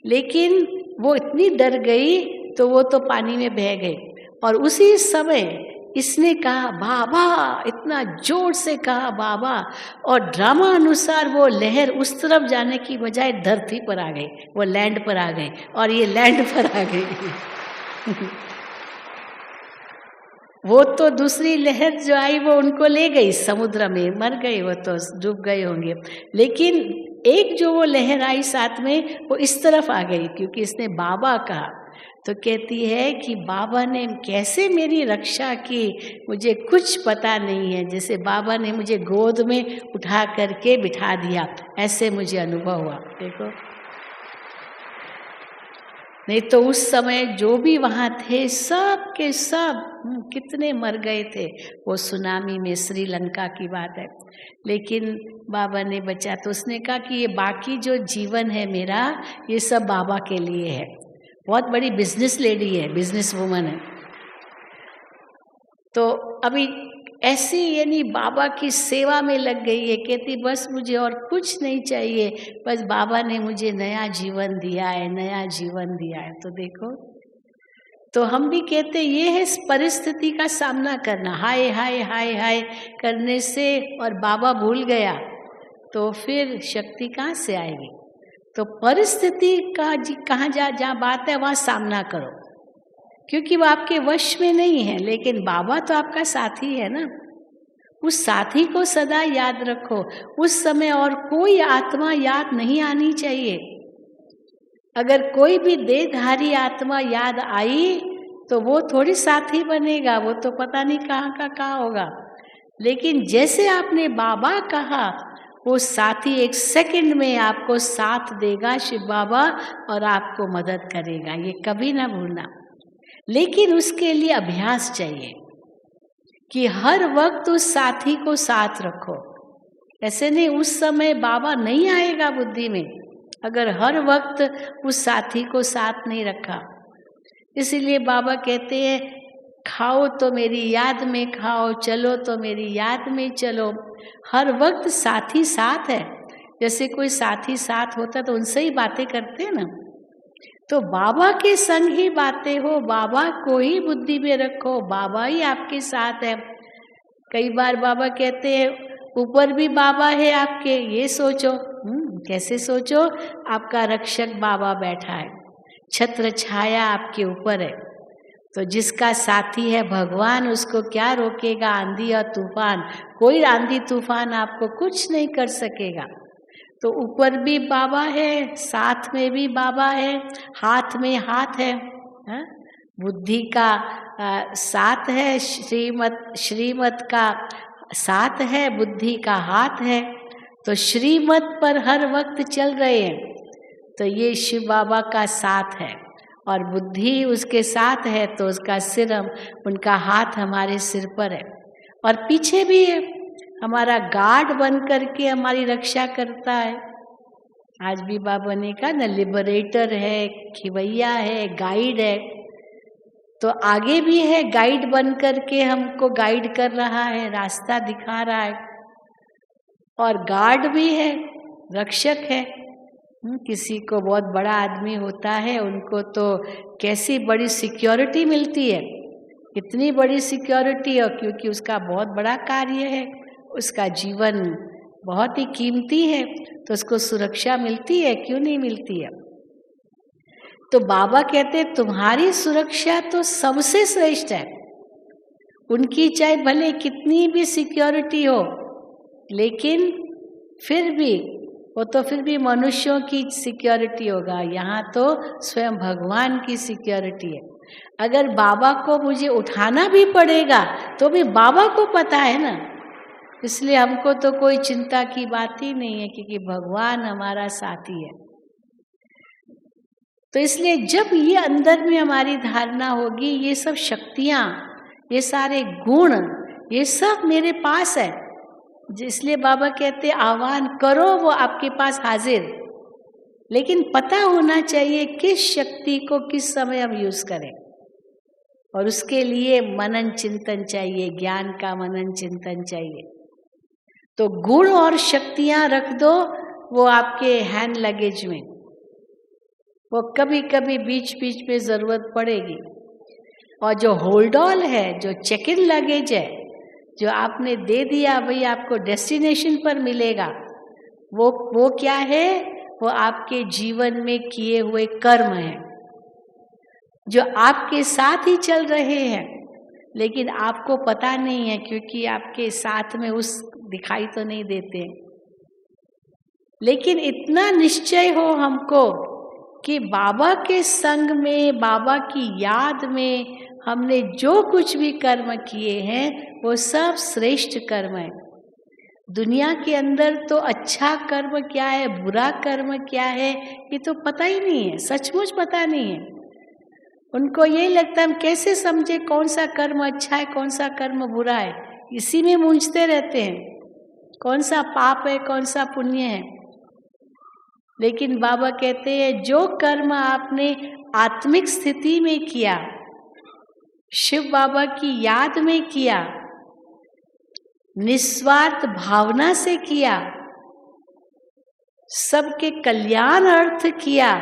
लेकिन वो इतनी डर गई तो वो तो पानी में बह गई। और उसी समय इसने कहा बाबा, इतना जोर से कहा बाबा, और ड्रामा अनुसार वो लहर उस तरफ जाने की बजाय धरती पर आ गई, वो लैंड पर आ गई, और ये लैंड पर आ गई। वो तो दूसरी लहर जो आई वो उनको ले गई समुद्र में, मर गए, वो तो डूब गए होंगे। लेकिन एक जो वो लहर आई साथ में, वो इस तरफ आ गई क्योंकि इसने बाबा कहा। तो कहती है कि बाबा ने कैसे मेरी रक्षा की मुझे कुछ पता नहीं है, जैसे बाबा ने मुझे गोद में उठा करके बिठा दिया, ऐसे मुझे अनुभव हुआ। देखो, नहीं तो उस समय जो भी वहाँ थे सब के सब कितने मर गए थे वो सुनामी में, श्रीलंका की बात है। लेकिन बाबा ने बचा। तो उसने कहा कि ये बाकी जो जीवन है मेरा, ये सब बाबा के लिए है। बहुत बड़ी बिजनेस लेडी है, बिजनेस वुमन है। तो अभी ऐसी यानी बाबा की सेवा में लग गई है, कहती बस मुझे और कुछ नहीं चाहिए, बस बाबा ने मुझे नया जीवन दिया है, नया जीवन दिया है। तो देखो, तो हम भी कहते ये है परिस्थिति का सामना करना, हाय हाय हाय हाय करने से, और बाबा भूल गया तो फिर शक्ति कहाँ से आएगी। तो परिस्थिति का कहाँ जहाँ बात है वहाँ सामना करो, क्योंकि वो आपके वश में नहीं है, लेकिन बाबा तो आपका साथी है ना। उस साथी को सदा याद रखो। उस समय और कोई आत्मा याद नहीं आनी चाहिए। अगर कोई भी देहधारी आत्मा याद आई तो वो थोड़ी साथी बनेगा, वो तो पता नहीं कहाँ का कहाँ होगा। लेकिन जैसे आपने बाबा कहा, वो साथी 1 सेकंड में आपको साथ देगा, शिव बाबा, और आपको मदद करेगा, ये कभी ना भूलना। लेकिन उसके लिए अभ्यास चाहिए कि हर वक्त उस साथी को साथ रखो। ऐसे नहीं उस समय बाबा नहीं आएगा बुद्धि में अगर हर वक्त उस साथी को साथ नहीं रखा। इसीलिए बाबा कहते हैं खाओ तो मेरी याद में खाओ, चलो तो मेरी याद में चलो। हर वक्त साथी साथ है। जैसे कोई साथी साथ होता तो उनसे ही बातें करते हैं ना। तो बाबा के संग ही बातें हो, बाबा को ही बुद्धि में रखो, बाबा ही आपके साथ है। कई बार बाबा कहते हैं ऊपर भी बाबा है आपके, ये सोचो। कैसे सोचो? आपका रक्षक बाबा बैठा है, छत्र छाया आपके ऊपर है। तो जिसका साथी है भगवान, उसको क्या रोकेगा आंधी और तूफान? कोई आंधी तूफान आपको कुछ नहीं कर सकेगा। तो ऊपर भी बाबा है, साथ में भी बाबा है, हाथ में हाथ है, हा? बुद्धि का साथ है, श्रीमत का साथ है, बुद्धि का हाथ है। तो श्रीमत पर हर वक्त चल रहे हैं, तो ये शिव बाबा का साथ है। और बुद्धि उसके साथ है तो उसका सिर उनका हाथ हमारे सिर पर है। और पीछे भी है, हमारा गार्ड बन करके हमारी रक्षा करता है। आज भी बाबा ने कहा ना, लिबरेटर है, खिवैया है, गाइड है। तो आगे भी है, गाइड बन करके हमको गाइड कर रहा है, रास्ता दिखा रहा है। और गार्ड भी है, रक्षक है। किसी को बहुत बड़ा आदमी होता है, उनको तो कैसी बड़ी सिक्योरिटी मिलती है, इतनी बड़ी सिक्योरिटी, और क्योंकि उसका बहुत बड़ा कार्य है, उसका जीवन बहुत ही कीमती है, तो उसको सुरक्षा मिलती है, क्यों नहीं मिलती है। तो बाबा कहते तुम्हारी सुरक्षा तो सबसे श्रेष्ठ है। उनकी चाहे भले कितनी भी सिक्योरिटी हो, लेकिन फिर भी वो तो फिर भी मनुष्यों की सिक्योरिटी होगा, यहाँ तो स्वयं भगवान की सिक्योरिटी है। अगर बाबा को मुझे उठाना भी पड़ेगा तो भी बाबा को पता है ना, इसलिए हमको तो कोई चिंता की बात ही नहीं है, क्योंकि भगवान हमारा साथी है। तो इसलिए जब ये अंदर में हमारी धारणा होगी, ये सब शक्तियाँ, ये सारे गुण, ये सब मेरे पास है, इसलिए बाबा कहते आह्वान करो, वो आपके पास हाजिर। लेकिन पता होना चाहिए किस शक्ति को किस समय हम यूज करें, और उसके लिए मनन चिंतन चाहिए, ज्ञान का मनन चिंतन चाहिए। तो गुण और शक्तियां रख दो वो आपके हैंड लगेज में, वो कभी कभी बीच बीच में जरूरत पड़ेगी। और जो होल्ड ऑल है, जो चेक इन लगेज है, जो आपने दे दिया वही आपको डेस्टिनेशन पर मिलेगा, वो क्या है? वो आपके जीवन में किए हुए कर्म हैं, जो आपके साथ ही चल रहे हैं, लेकिन आपको पता नहीं है, क्योंकि आपके साथ में उस दिखाई तो नहीं देते। लेकिन इतना निश्चय हो हमको कि बाबा के संग में, बाबा की याद में हमने जो कुछ भी कर्म किए हैं वो सब श्रेष्ठ कर्म है। दुनिया के अंदर तो अच्छा कर्म क्या है, बुरा कर्म क्या है, ये तो पता ही नहीं है, सचमुच पता नहीं है। उनको यही लगता है हम कैसे समझे कौन सा कर्म अच्छा है, कौन सा कर्म बुरा है, इसी में मूंझते रहते हैं, कौन सा पाप है, कौन सा पुण्य है। लेकिन बाबा कहते हैं जो कर्म आपने आत्मिक स्थिति में किया, शिव बाबा की याद में किया, निस्वार्थ भावना से किया, सबके कल्याण अर्थ किया,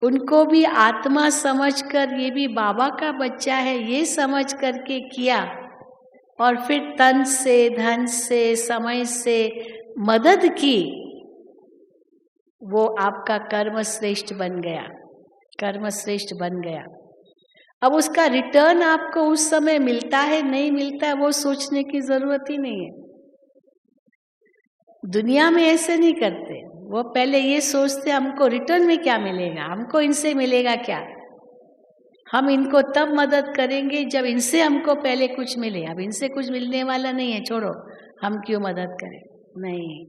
उनको भी आत्मा समझकर ये भी बाबा का बच्चा है ये समझ करके किया, और फिर तन से, धन से, समय से मदद की, वो आपका कर्म श्रेष्ठ बन गया, कर्म श्रेष्ठ बन गया। अब उसका रिटर्न आपको उस समय मिलता है नहीं मिलता है, वो सोचने की जरूरत ही नहीं है। दुनिया में ऐसे नहीं करते, वो पहले ये सोचते हमको रिटर्न में क्या मिलेगा, हमको इनसे मिलेगा क्या, हम इनको तब मदद करेंगे जब इनसे हमको पहले कुछ मिले। अब इनसे कुछ मिलने वाला नहीं है, छोड़ो, हम क्यों मदद करें, नहीं।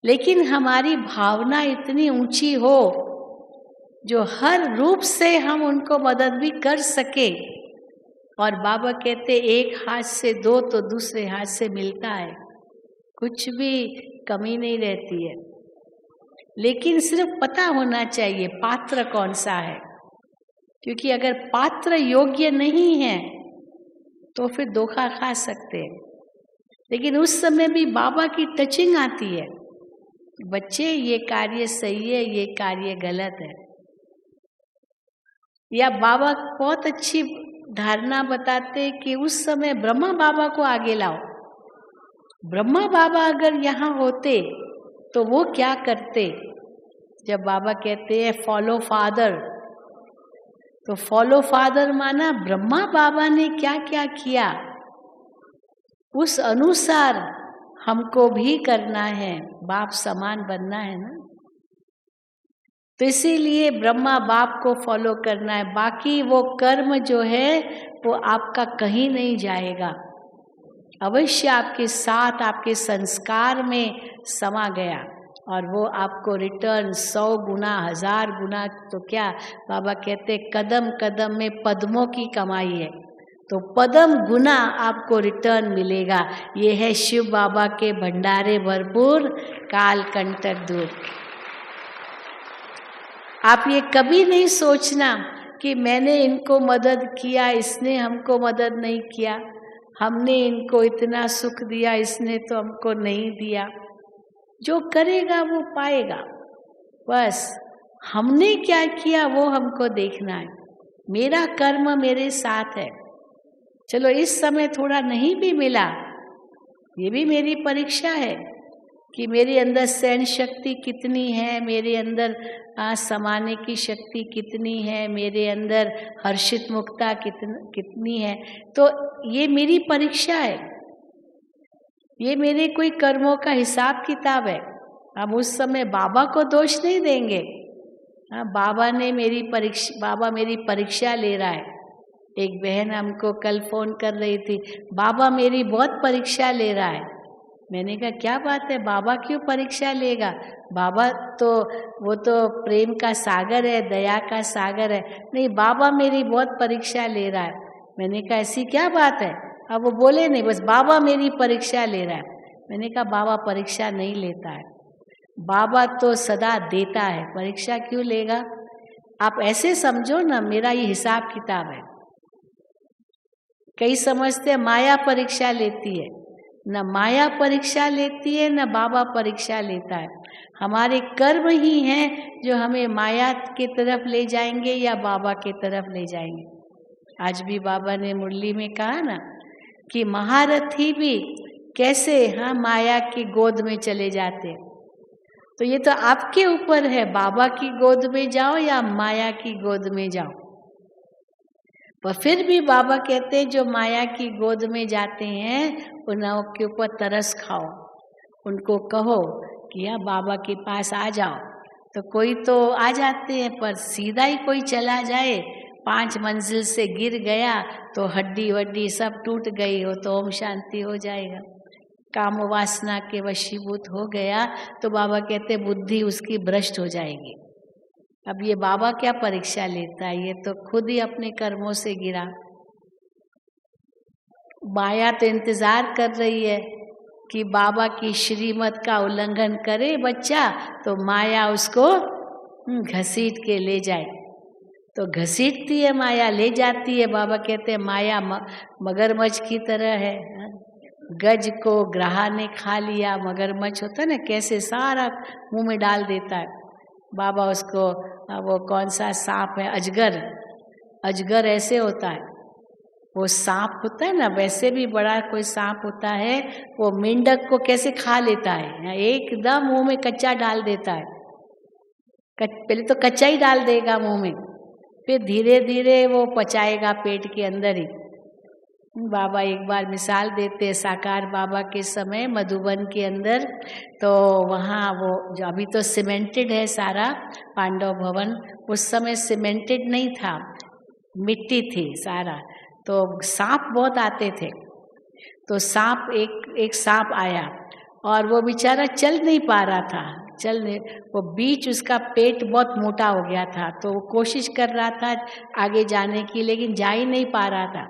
लेकिन हमारी भावना इतनी ऊंची हो जो हर रूप से हम उनको मदद भी कर सके। और बाबा कहते एक हाथ से दो तो दूसरे हाथ से मिलता है, कुछ भी कमी नहीं रहती है। लेकिन सिर्फ पता होना चाहिए पात्र कौन सा है, क्योंकि अगर पात्र योग्य नहीं है तो फिर धोखा खा सकते हैं। लेकिन उस समय भी बाबा की टचिंग आती है, बच्चे ये कार्य सही है, ये कार्य गलत है। या बाबा बहुत अच्छी धारणा बताते कि उस समय ब्रह्मा बाबा को आगे लाओ। ब्रह्मा बाबा अगर यहाँ होते तो वो क्या करते? जब बाबा कहते हैं फॉलो फादर, तो फॉलो फादर माना ब्रह्मा बाबा ने क्या क्या किया उस अनुसार हमको भी करना है, बाप समान बनना है ना। तो इसीलिए ब्रह्मा बाप को फॉलो करना है। बाकी वो कर्म जो है वो आपका कहीं नहीं जाएगा, अवश्य आपके साथ आपके संस्कार में समा गया और वो आपको रिटर्न 100 गुना 1000 गुना, तो क्या बाबा कहते कदम कदम में पद्मों की कमाई है, तो पदम गुना आपको रिटर्न मिलेगा। ये है शिव बाबा के भंडारे भरपूर, काल कंटक दूर। आप ये कभी नहीं सोचना कि मैंने इनको मदद किया, इसने हमको मदद नहीं किया, हमने इनको इतना सुख दिया, इसने तो हमको नहीं दिया। जो करेगा वो पाएगा, बस हमने क्या किया वो हमको देखना है। मेरा कर्म मेरे साथ है। चलो इस समय थोड़ा नहीं भी मिला, ये भी मेरी परीक्षा है कि मेरे अंदर सहन शक्ति कितनी है, मेरे अंदर समाने की शक्ति कितनी है, मेरे अंदर हर्षित मुक्ता कितनी है। तो ये मेरी परीक्षा है, ये मेरे कोई कर्मों का हिसाब किताब है। हम उस समय बाबा को दोष नहीं देंगे। बाबा ने मेरी परीक्षा, बाबा मेरी परीक्षा ले रहा है। एक बहन हमको कल फोन कर रही थी, बाबा मेरी बहुत परीक्षा ले रहा है। मैंने कहा क्या बात है, बाबा क्यों परीक्षा लेगा? बाबा तो वो तो प्रेम का सागर है, दया का सागर है। नहीं, बाबा मेरी बहुत परीक्षा ले रहा है। मैंने कहा ऐसी क्या बात है? अब वो बोले नहीं, बस बाबा मेरी परीक्षा ले रहा है। मैंने कहा बाबा परीक्षा नहीं लेता है, बाबा तो सदा देता है, परीक्षा क्यों लेगा? आप ऐसे समझो ना, मेरा ये हिसाब किताब है। कई समझते हैं माया परीक्षा लेती है, न माया परीक्षा लेती है न बाबा परीक्षा लेता है। हमारे कर्म ही हैं जो हमें माया की तरफ ले जाएंगे या बाबा की तरफ ले जाएंगे। आज भी बाबा ने मुरली में कहा ना कि महारथी भी कैसे माया की गोद में चले जाते। तो ये तो आपके ऊपर है, बाबा की गोद में जाओ या माया की गोद में जाओ। पर फिर भी बाबा कहते हैं जो माया की गोद में जाते हैं उनके ऊपर तरस खाओ, उनको कहो कि या बाबा के पास आ जाओ। तो कोई तो आ जाते हैं, पर सीधा ही कोई चला जाए 5 मंजिल से गिर गया तो हड्डी वड्डी सब टूट गई हो तो ओम शांति हो जाएगा। काम वासना के वशीभूत हो गया तो बाबा कहते बुद्धि उसकी भ्रष्ट हो जाएगी। अब ये बाबा क्या परीक्षा लेता है, ये तो खुद ही अपने कर्मों से गिरा। माया तो इंतजार कर रही है कि बाबा की श्रीमत का उल्लंघन करे बच्चा तो माया उसको घसीट के ले जाए। तो घसीटती है माया, ले जाती है। बाबा कहते हैं माया मगरमच्छ की तरह है। गज को ग्राह ने खा लिया, मगरमच्छ होता है ना कैसे सारा मुंह में डाल देता है। बाबा उसको, वो कौन सा सांप है, अजगर, अजगर ऐसे होता है। वो सांप होता है ना वैसे भी बड़ा कोई सांप होता है, वो मेंढक को कैसे खा लेता है, एकदम मुंह में कच्चा डाल देता है। पहले तो कच्चा ही डाल देगा मुंह में, फिर धीरे धीरे वो पचाएगा पेट के अंदर ही। बाबा एक बार मिसाल देते, साकार बाबा के समय मधुबन के अंदर, तो वहाँ वो जो अभी तो सीमेंटेड है सारा पांडव भवन, उस समय सीमेंटेड नहीं था, मिट्टी थी सारा। तो सांप बहुत आते थे। तो सांप एक सांप आया और वो बेचारा चल नहीं पा रहा था, चलने, वो बीच उसका पेट बहुत मोटा हो गया था, तो वो कोशिश कर रहा था आगे जाने की, लेकिन जा ही नहीं पा रहा था।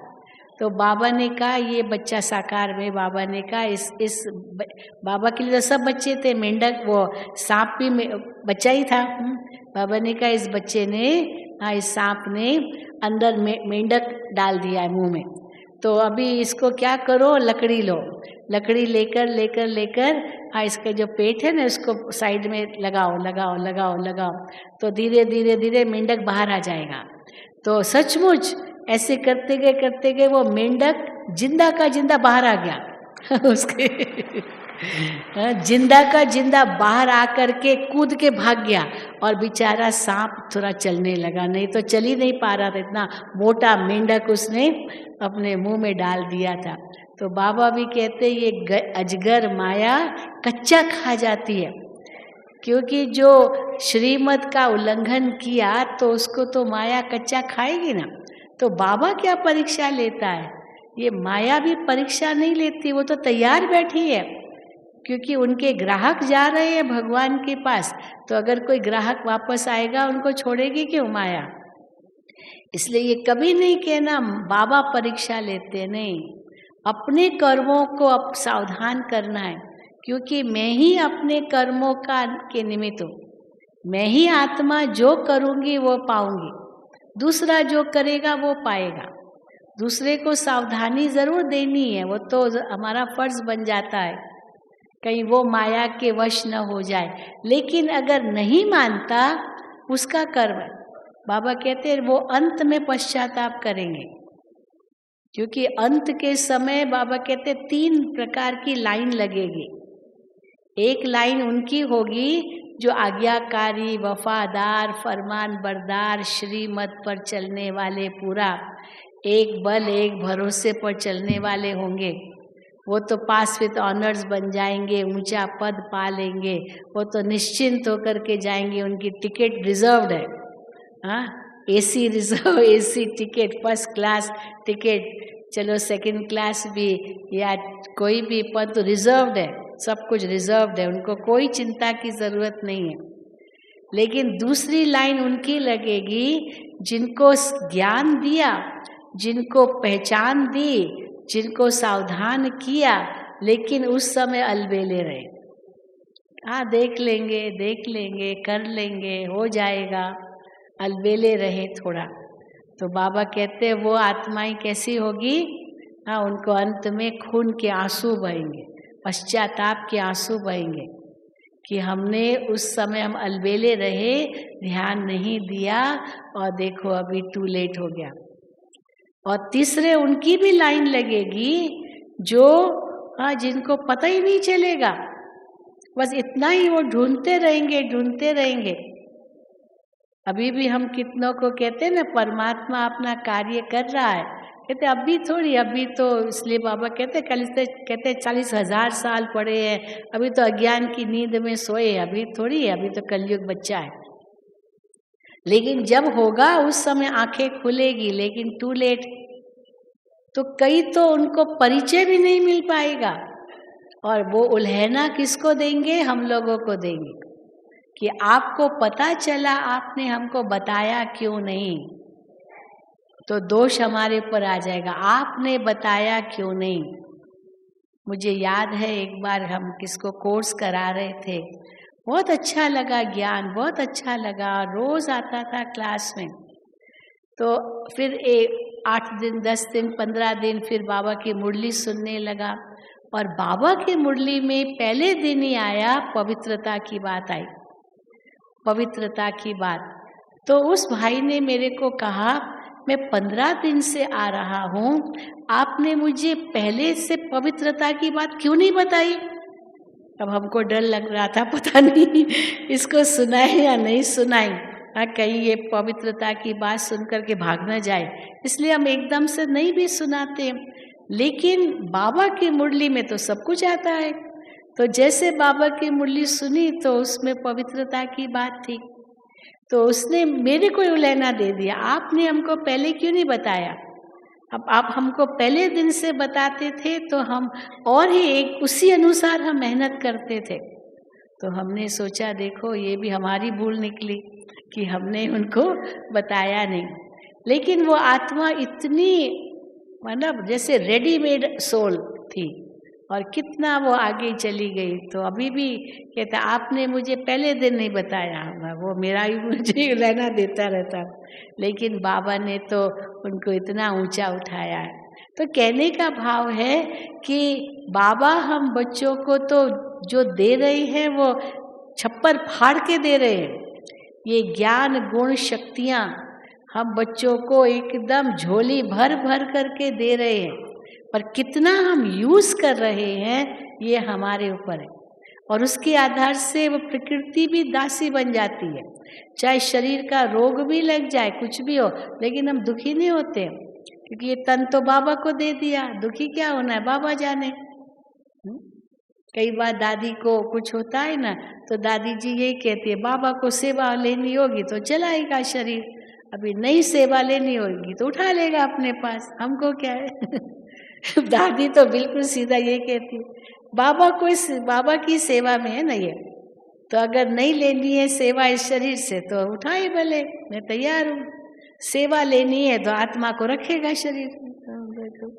तो बाबा ने कहा, ये बच्चा साकार में, बाबा ने कहा बाबा के लिए तो सब बच्चे थे, मेंढक वो सांप भी बच्चा ही था। बाबा ने कहा इस बच्चे ने, इस सांप ने अंदर मेंढक डाल दिया है मुंह में, तो अभी इसको क्या करो, लकड़ी लो, लकड़ी लेकर इसका जो पेट है ना उसको साइड में लगाओ, तो धीरे धीरे मेंढक बाहर आ जाएगा। तो सचमुच ऐसे करते गए वो मेंढक जिंदा का जिंदा बाहर आ गया उसके जिंदा का जिंदा बाहर आकर के कूद के भाग गया, और बेचारा सांप थोड़ा चलने लगा, नहीं तो चल ही नहीं पा रहा था, इतना मोटा मेंढक उसने अपने मुंह में डाल दिया था। तो बाबा भी कहते ये अजगर माया कच्चा खा जाती है, क्योंकि जो श्रीमत का उल्लंघन किया तो उसको तो माया कच्चा खाएगी ना। तो बाबा क्या परीक्षा लेता है, ये माया भी परीक्षा नहीं लेती, वो तो तैयार बैठी है, क्योंकि उनके ग्राहक जा रहे हैं भगवान के पास, तो अगर कोई ग्राहक वापस आएगा उनको छोड़ेगी क्यों माया। इसलिए ये कभी नहीं कहना बाबा परीक्षा लेते, नहीं, अपने कर्मों को अब सावधान करना है, क्योंकि मैं ही अपने कर्मों के निमित्त हूँ, मैं ही आत्मा जो करूँगी वो पाऊंगी, दूसरा जो करेगा वो पाएगा। दूसरे को सावधानी जरूर देनी है, वो तो हमारा फर्ज बन जाता है, कहीं वो माया के वश न हो जाए। लेकिन अगर नहीं मानता उसका कर्म, बाबा कहते हैं वो अंत में पश्चाताप करेंगे, क्योंकि अंत के समय बाबा कहते 3 प्रकार की लाइन लगेगी। एक लाइन उनकी होगी जो आज्ञाकारी, वफादार, फरमान बरदार, श्रीमत पर चलने वाले, पूरा एक बल एक भरोसे पर चलने वाले होंगे, वो तो पास विद ऑनर्स बन जाएंगे, ऊंचा पद पा लेंगे, वो तो निश्चिंत होकर के जाएंगे, उनकी टिकट रिजर्व्ड है, हाँ, AC reserve, AC ticket, first class ticket, चलो सेकंड क्लास भी या कोई भी पद तो रिजर्व्ड है, सब कुछ रिजर्व्ड है, उनको कोई चिंता की जरूरत नहीं है। लेकिन दूसरी लाइन उनकी लगेगी जिनको ज्ञान दिया, जिनको पहचान दी, जिनको सावधान किया, लेकिन उस समय अलबेले रहे, देख लेंगे, कर लेंगे, हो जाएगा, अलबेले रहे थोड़ा। तो बाबा कहते हैं वो आत्माएं कैसी होगी, उनको अंत में खून के आंसू बहेंगे, पश्चाताप के आंसू बहेंगे कि हमने उस समय हम अलबेले रहे, ध्यान नहीं दिया, और देखो अभी टू लेट हो गया। और तीसरे उनकी भी लाइन लगेगी जो जिनको पता ही नहीं चलेगा, बस इतना ही वो ढूंढते रहेंगे। अभी भी हम कितनों को कहते हैं ना परमात्मा अपना कार्य कर रहा है, कहते अभी थोड़ी, अभी तो, इसलिए बाबा कहते 40,000 साल पड़े हैं, अभी तो अज्ञान की नींद में सोए, अभी थोड़ी है, अभी तो कलयुग बच्चा है। लेकिन जब होगा उस समय आंखें खुलेगी, लेकिन टू लेट। तो कई तो उनको परिचय भी नहीं मिल पाएगा, और वो उल्हेना किसको देंगे, हम लोगों को देंगे कि आपको पता चला, आपने हमको बताया क्यों नहीं। तो दोष हमारे ऊपर आ जाएगा, आपने बताया क्यों नहीं। मुझे याद है एक बार हम किसको कोर्स करा रहे थे, बहुत अच्छा लगा ज्ञान, बहुत अच्छा लगा, रोज आता था क्लास में। तो फिर 8 दिन, 10 दिन, 15 दिन फिर बाबा की मुरली सुनने लगा, और बाबा की मुरली में पहले दिन ही आया पवित्रता की बात आई, पवित्रता की बात। तो उस भाई ने मेरे को कहा, मैं 15 दिन से आ रहा हूँ, आपने मुझे पहले से पवित्रता की बात क्यों नहीं बताई। अब हमको डर लग रहा था, पता नहीं इसको सुनाए या नहीं सुनाए, कहीं ये पवित्रता की बात सुन करके भाग न जाए, इसलिए हम एकदम से नहीं भी सुनाते। लेकिन बाबा की मुरली में तो सब कुछ आता है, तो जैसे बाबा की मुरली सुनी तो उसमें पवित्रता की बात थी, तो उसने मेरे को उलहना दे दिया, आपने हमको पहले क्यों नहीं बताया। अब आप हमको पहले दिन से बताते थे तो हम और ही उसी अनुसार हम मेहनत करते थे। तो हमने सोचा देखो ये भी हमारी भूल निकली कि हमने उनको बताया नहीं। लेकिन वो आत्मा इतनी मतलब जैसे रेडीमेड सोल थी और कितना वो आगे चली गई। तो अभी भी कहता आपने मुझे पहले दिन नहीं बताया होगा, वो मेरा ही मुझे लेना देता रहता, लेकिन बाबा ने तो उनको इतना ऊंचा उठाया है। तो कहने का भाव है कि बाबा हम बच्चों को तो जो दे रहे हैं वो छप्पर फाड़ के दे रहे हैं। ये ज्ञान गुण शक्तियाँ हम बच्चों को एकदम झोली भर भर करके दे रहे हैं, पर कितना हम यूज कर रहे हैं ये हमारे ऊपर है। और उसके आधार से वो प्रकृति भी दासी बन जाती है। चाहे शरीर का रोग भी लग जाए, कुछ भी हो, लेकिन हम दुखी नहीं होते, क्योंकि ये तन तो बाबा को दे दिया। दुखी क्या होना है बाबा जाने। कई बार दादी को कुछ होता है ना, तो दादी जी यही कहती है बाबा को सेवा लेनी होगी तो चलाएगा शरीर, अभी नई सेवा लेनी होगी तो उठा लेगा अपने पास, हमको क्या है। दादी तो बिल्कुल सीधा ये कहती है बाबा की सेवा में है ना ये, तो अगर नहीं लेनी है सेवा इस शरीर से तो उठाए भले, मैं तैयार हूँ। सेवा लेनी है तो आत्मा को रखेगा शरीर में।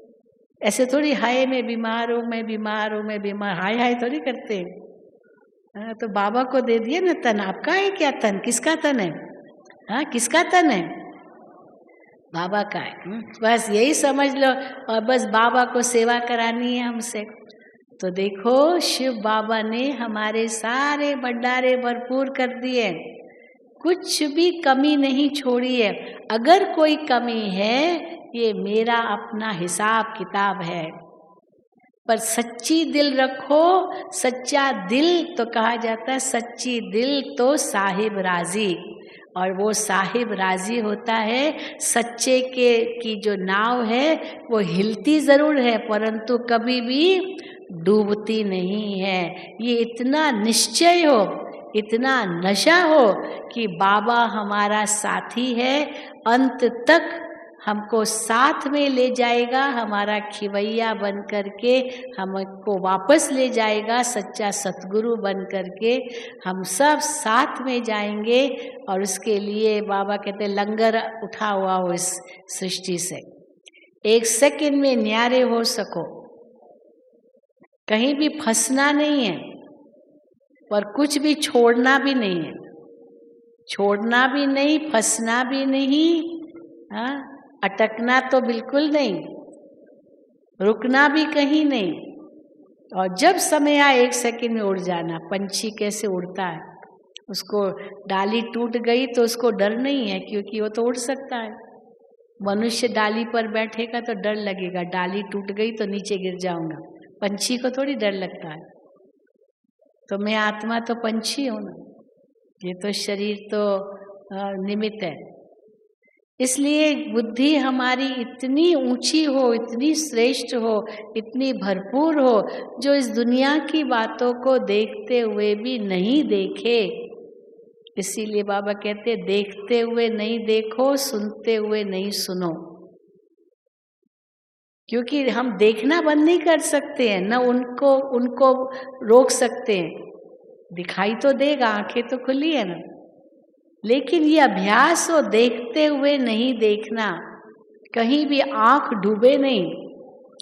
ऐसे थोड़ी हाय मैं बीमार हूँ, मैं बीमार हूँ, मैं बीमार, हाय हाय थोड़ी करते हैं। तो बाबा को दे दिया ना तन, आपका है क्या तन, किसका तन है? हाँ किसका तन है? बाबा का है। बस यही समझ लो, और बस बाबा को सेवा करानी है हमसे। तो देखो शिव बाबा ने हमारे सारे भंडारे भरपूर कर दिए, कुछ भी कमी नहीं छोड़ी है। अगर कोई कमी है ये मेरा अपना हिसाब किताब है, पर सच्ची दिल रखो। सच्चा दिल तो कहा जाता है, सच्ची दिल तो साहिब राजी, और वो साहिब राजी होता है। सच्चे की जो नाव है वो हिलती जरूर है परंतु कभी भी डूबती नहीं है। ये इतना निश्चय हो, इतना नशा हो कि बाबा हमारा साथी है, अंत तक हमको साथ में ले जाएगा, हमारा खिवैया बन करके हमको वापस ले जाएगा, सच्चा सतगुरु बन करके हम सब साथ में जाएंगे। और उसके लिए बाबा कहते लंगर उठा हुआ हो इस सृष्टि से, एक सेकंड में न्यारे हो सको, कहीं भी फंसना नहीं है और कुछ भी छोड़ना भी नहीं है, छोड़ना भी नहीं, फंसना भी नहीं, हाँ अटकना तो बिल्कुल नहीं, रुकना भी कहीं नहीं। और जब समय आए एक सेकंड में उड़ जाना। पंछी कैसे उड़ता है, उसको डाली टूट गई तो उसको डर नहीं है क्योंकि वो तो उड़ सकता है। मनुष्य डाली पर बैठेगा तो डर लगेगा, डाली टूट गई तो नीचे गिर जाऊंगा, पंछी को थोड़ी डर लगता है। तो मैं आत्मा तो पंछी हूं ना, ये तो शरीर तो निमित्त है। इसलिए बुद्धि हमारी इतनी ऊंची हो, इतनी श्रेष्ठ हो, इतनी भरपूर हो, जो इस दुनिया की बातों को देखते हुए भी नहीं देखे। इसीलिए बाबा कहते देखते हुए नहीं देखो, सुनते हुए नहीं सुनो, क्योंकि हम देखना बंद नहीं कर सकते हैं, न उनको रोक सकते हैं। दिखाई तो देगा, आंखें तो खुली है ना, लेकिन ये अभ्यास हो देखते हुए नहीं देखना, कहीं भी आंख डूबे नहीं,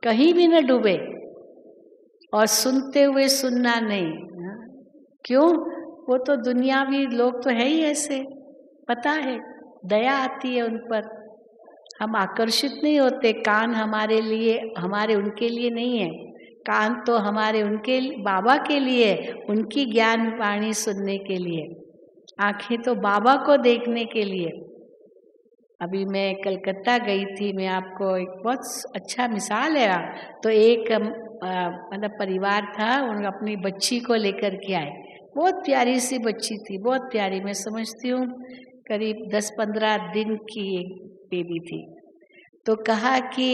कहीं भी न डूबे, और सुनते हुए सुनना नहीं। क्यों? वो तो दुनियावी लोग तो है ही ऐसे, पता है, दया आती है उन पर, हम आकर्षित नहीं होते। कान हमारे लिए, हमारे उनके लिए नहीं है, कान तो हमारे उनके बाबा के लिए, उनकी ज्ञान वाणी सुनने के लिए। आंखें तो बाबा को देखने के लिए। अभी मैं कलकत्ता गई थी, मैं आपको एक बहुत अच्छा मिसाल है। तो एक मतलब परिवार था, उन अपनी बच्ची को लेकर के आए, बहुत प्यारी सी बच्ची थी, बहुत प्यारी, मैं समझती हूँ करीब 10-15 दिन की एक बेबी थी। तो कहा कि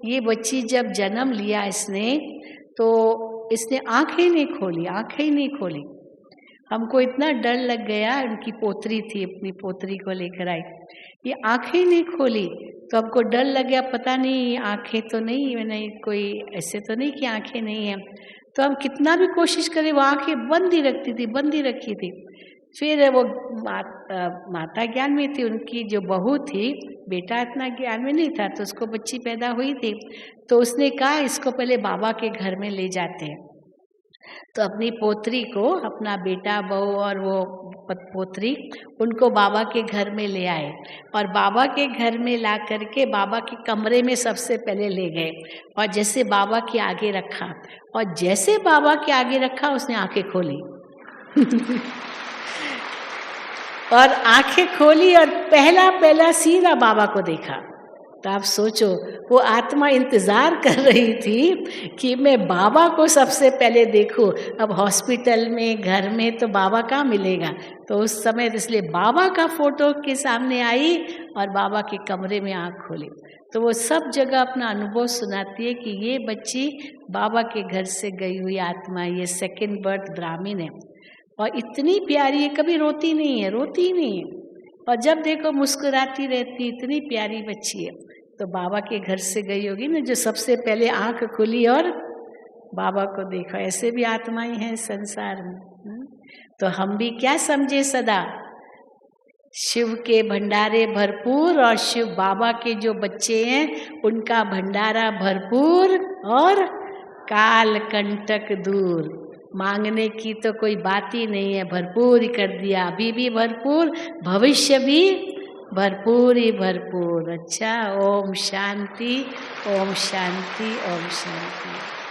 ये बच्ची जब जन्म लिया इसने, तो इसने आंखें नहीं खोली, आंखें नहीं खोली। हमको इतना डर लग गया, उनकी पोतरी थी, अपनी पोतरी को लेकर आई, ये आंखें नहीं खोली, तो हमको डर लग गया, पता नहीं आंखें तो नहीं, मैंने कोई ऐसे तो नहीं कि आंखें नहीं है। तो हम कितना भी कोशिश करें, वो आंखें बंद ही रखती थी, बंद ही रखी थी। फिर वो माता ज्ञान में थी, उनकी जो बहू थी, बेटा इतना ज्ञान में नहीं था, तो उसको बच्ची पैदा हुई थी, तो उसने कहा इसको पहले बाबा के घर में ले जाते हैं। तो अपनी पोत्री को, अपना बेटा बहू और वो पोत्री, उनको बाबा के घर में ले आए और बाबा के घर में ला करके बाबा के कमरे में सबसे पहले ले गए और जैसे बाबा के आगे रखा, और जैसे बाबा के आगे रखा उसने आंखें खोली और आंखें खोली और पहला सीधा बाबा को देखा। तो आप सोचो, वो आत्मा इंतजार कर रही थी कि मैं बाबा को सबसे पहले देखूं। अब हॉस्पिटल में, घर में तो बाबा कहाँ मिलेगा, तो उस समय इसलिए बाबा का फोटो के सामने आई और बाबा के कमरे में आँख खोली। तो वो सब जगह अपना अनुभव सुनाती है कि ये बच्ची बाबा के घर से गई हुई आत्मा, ये सेकंड बर्थ ब्राह्मण है और इतनी प्यारी है, कभी रोती नहीं है, रोती ही नहीं है, और जब देखो मुस्कुराती रहती, इतनी प्यारी बच्ची है। तो बाबा के घर से गई होगी ना, जो सबसे पहले आंख खुली और बाबा को देखा। ऐसे भी आत्माएं हैं संसार में। तो हम भी क्या समझे, सदा शिव के भंडारे भरपूर और शिव बाबा के जो बच्चे हैं उनका भंडारा भरपूर और काल कंटक दूर। मांगने की तो कोई बात ही नहीं है, भरपूर ही कर दिया, अभी भी भरपूर, भविष्य भी भरपूर ही भरपूर। अच्छा, ओम शांति, ओम शांति, ओम शांति।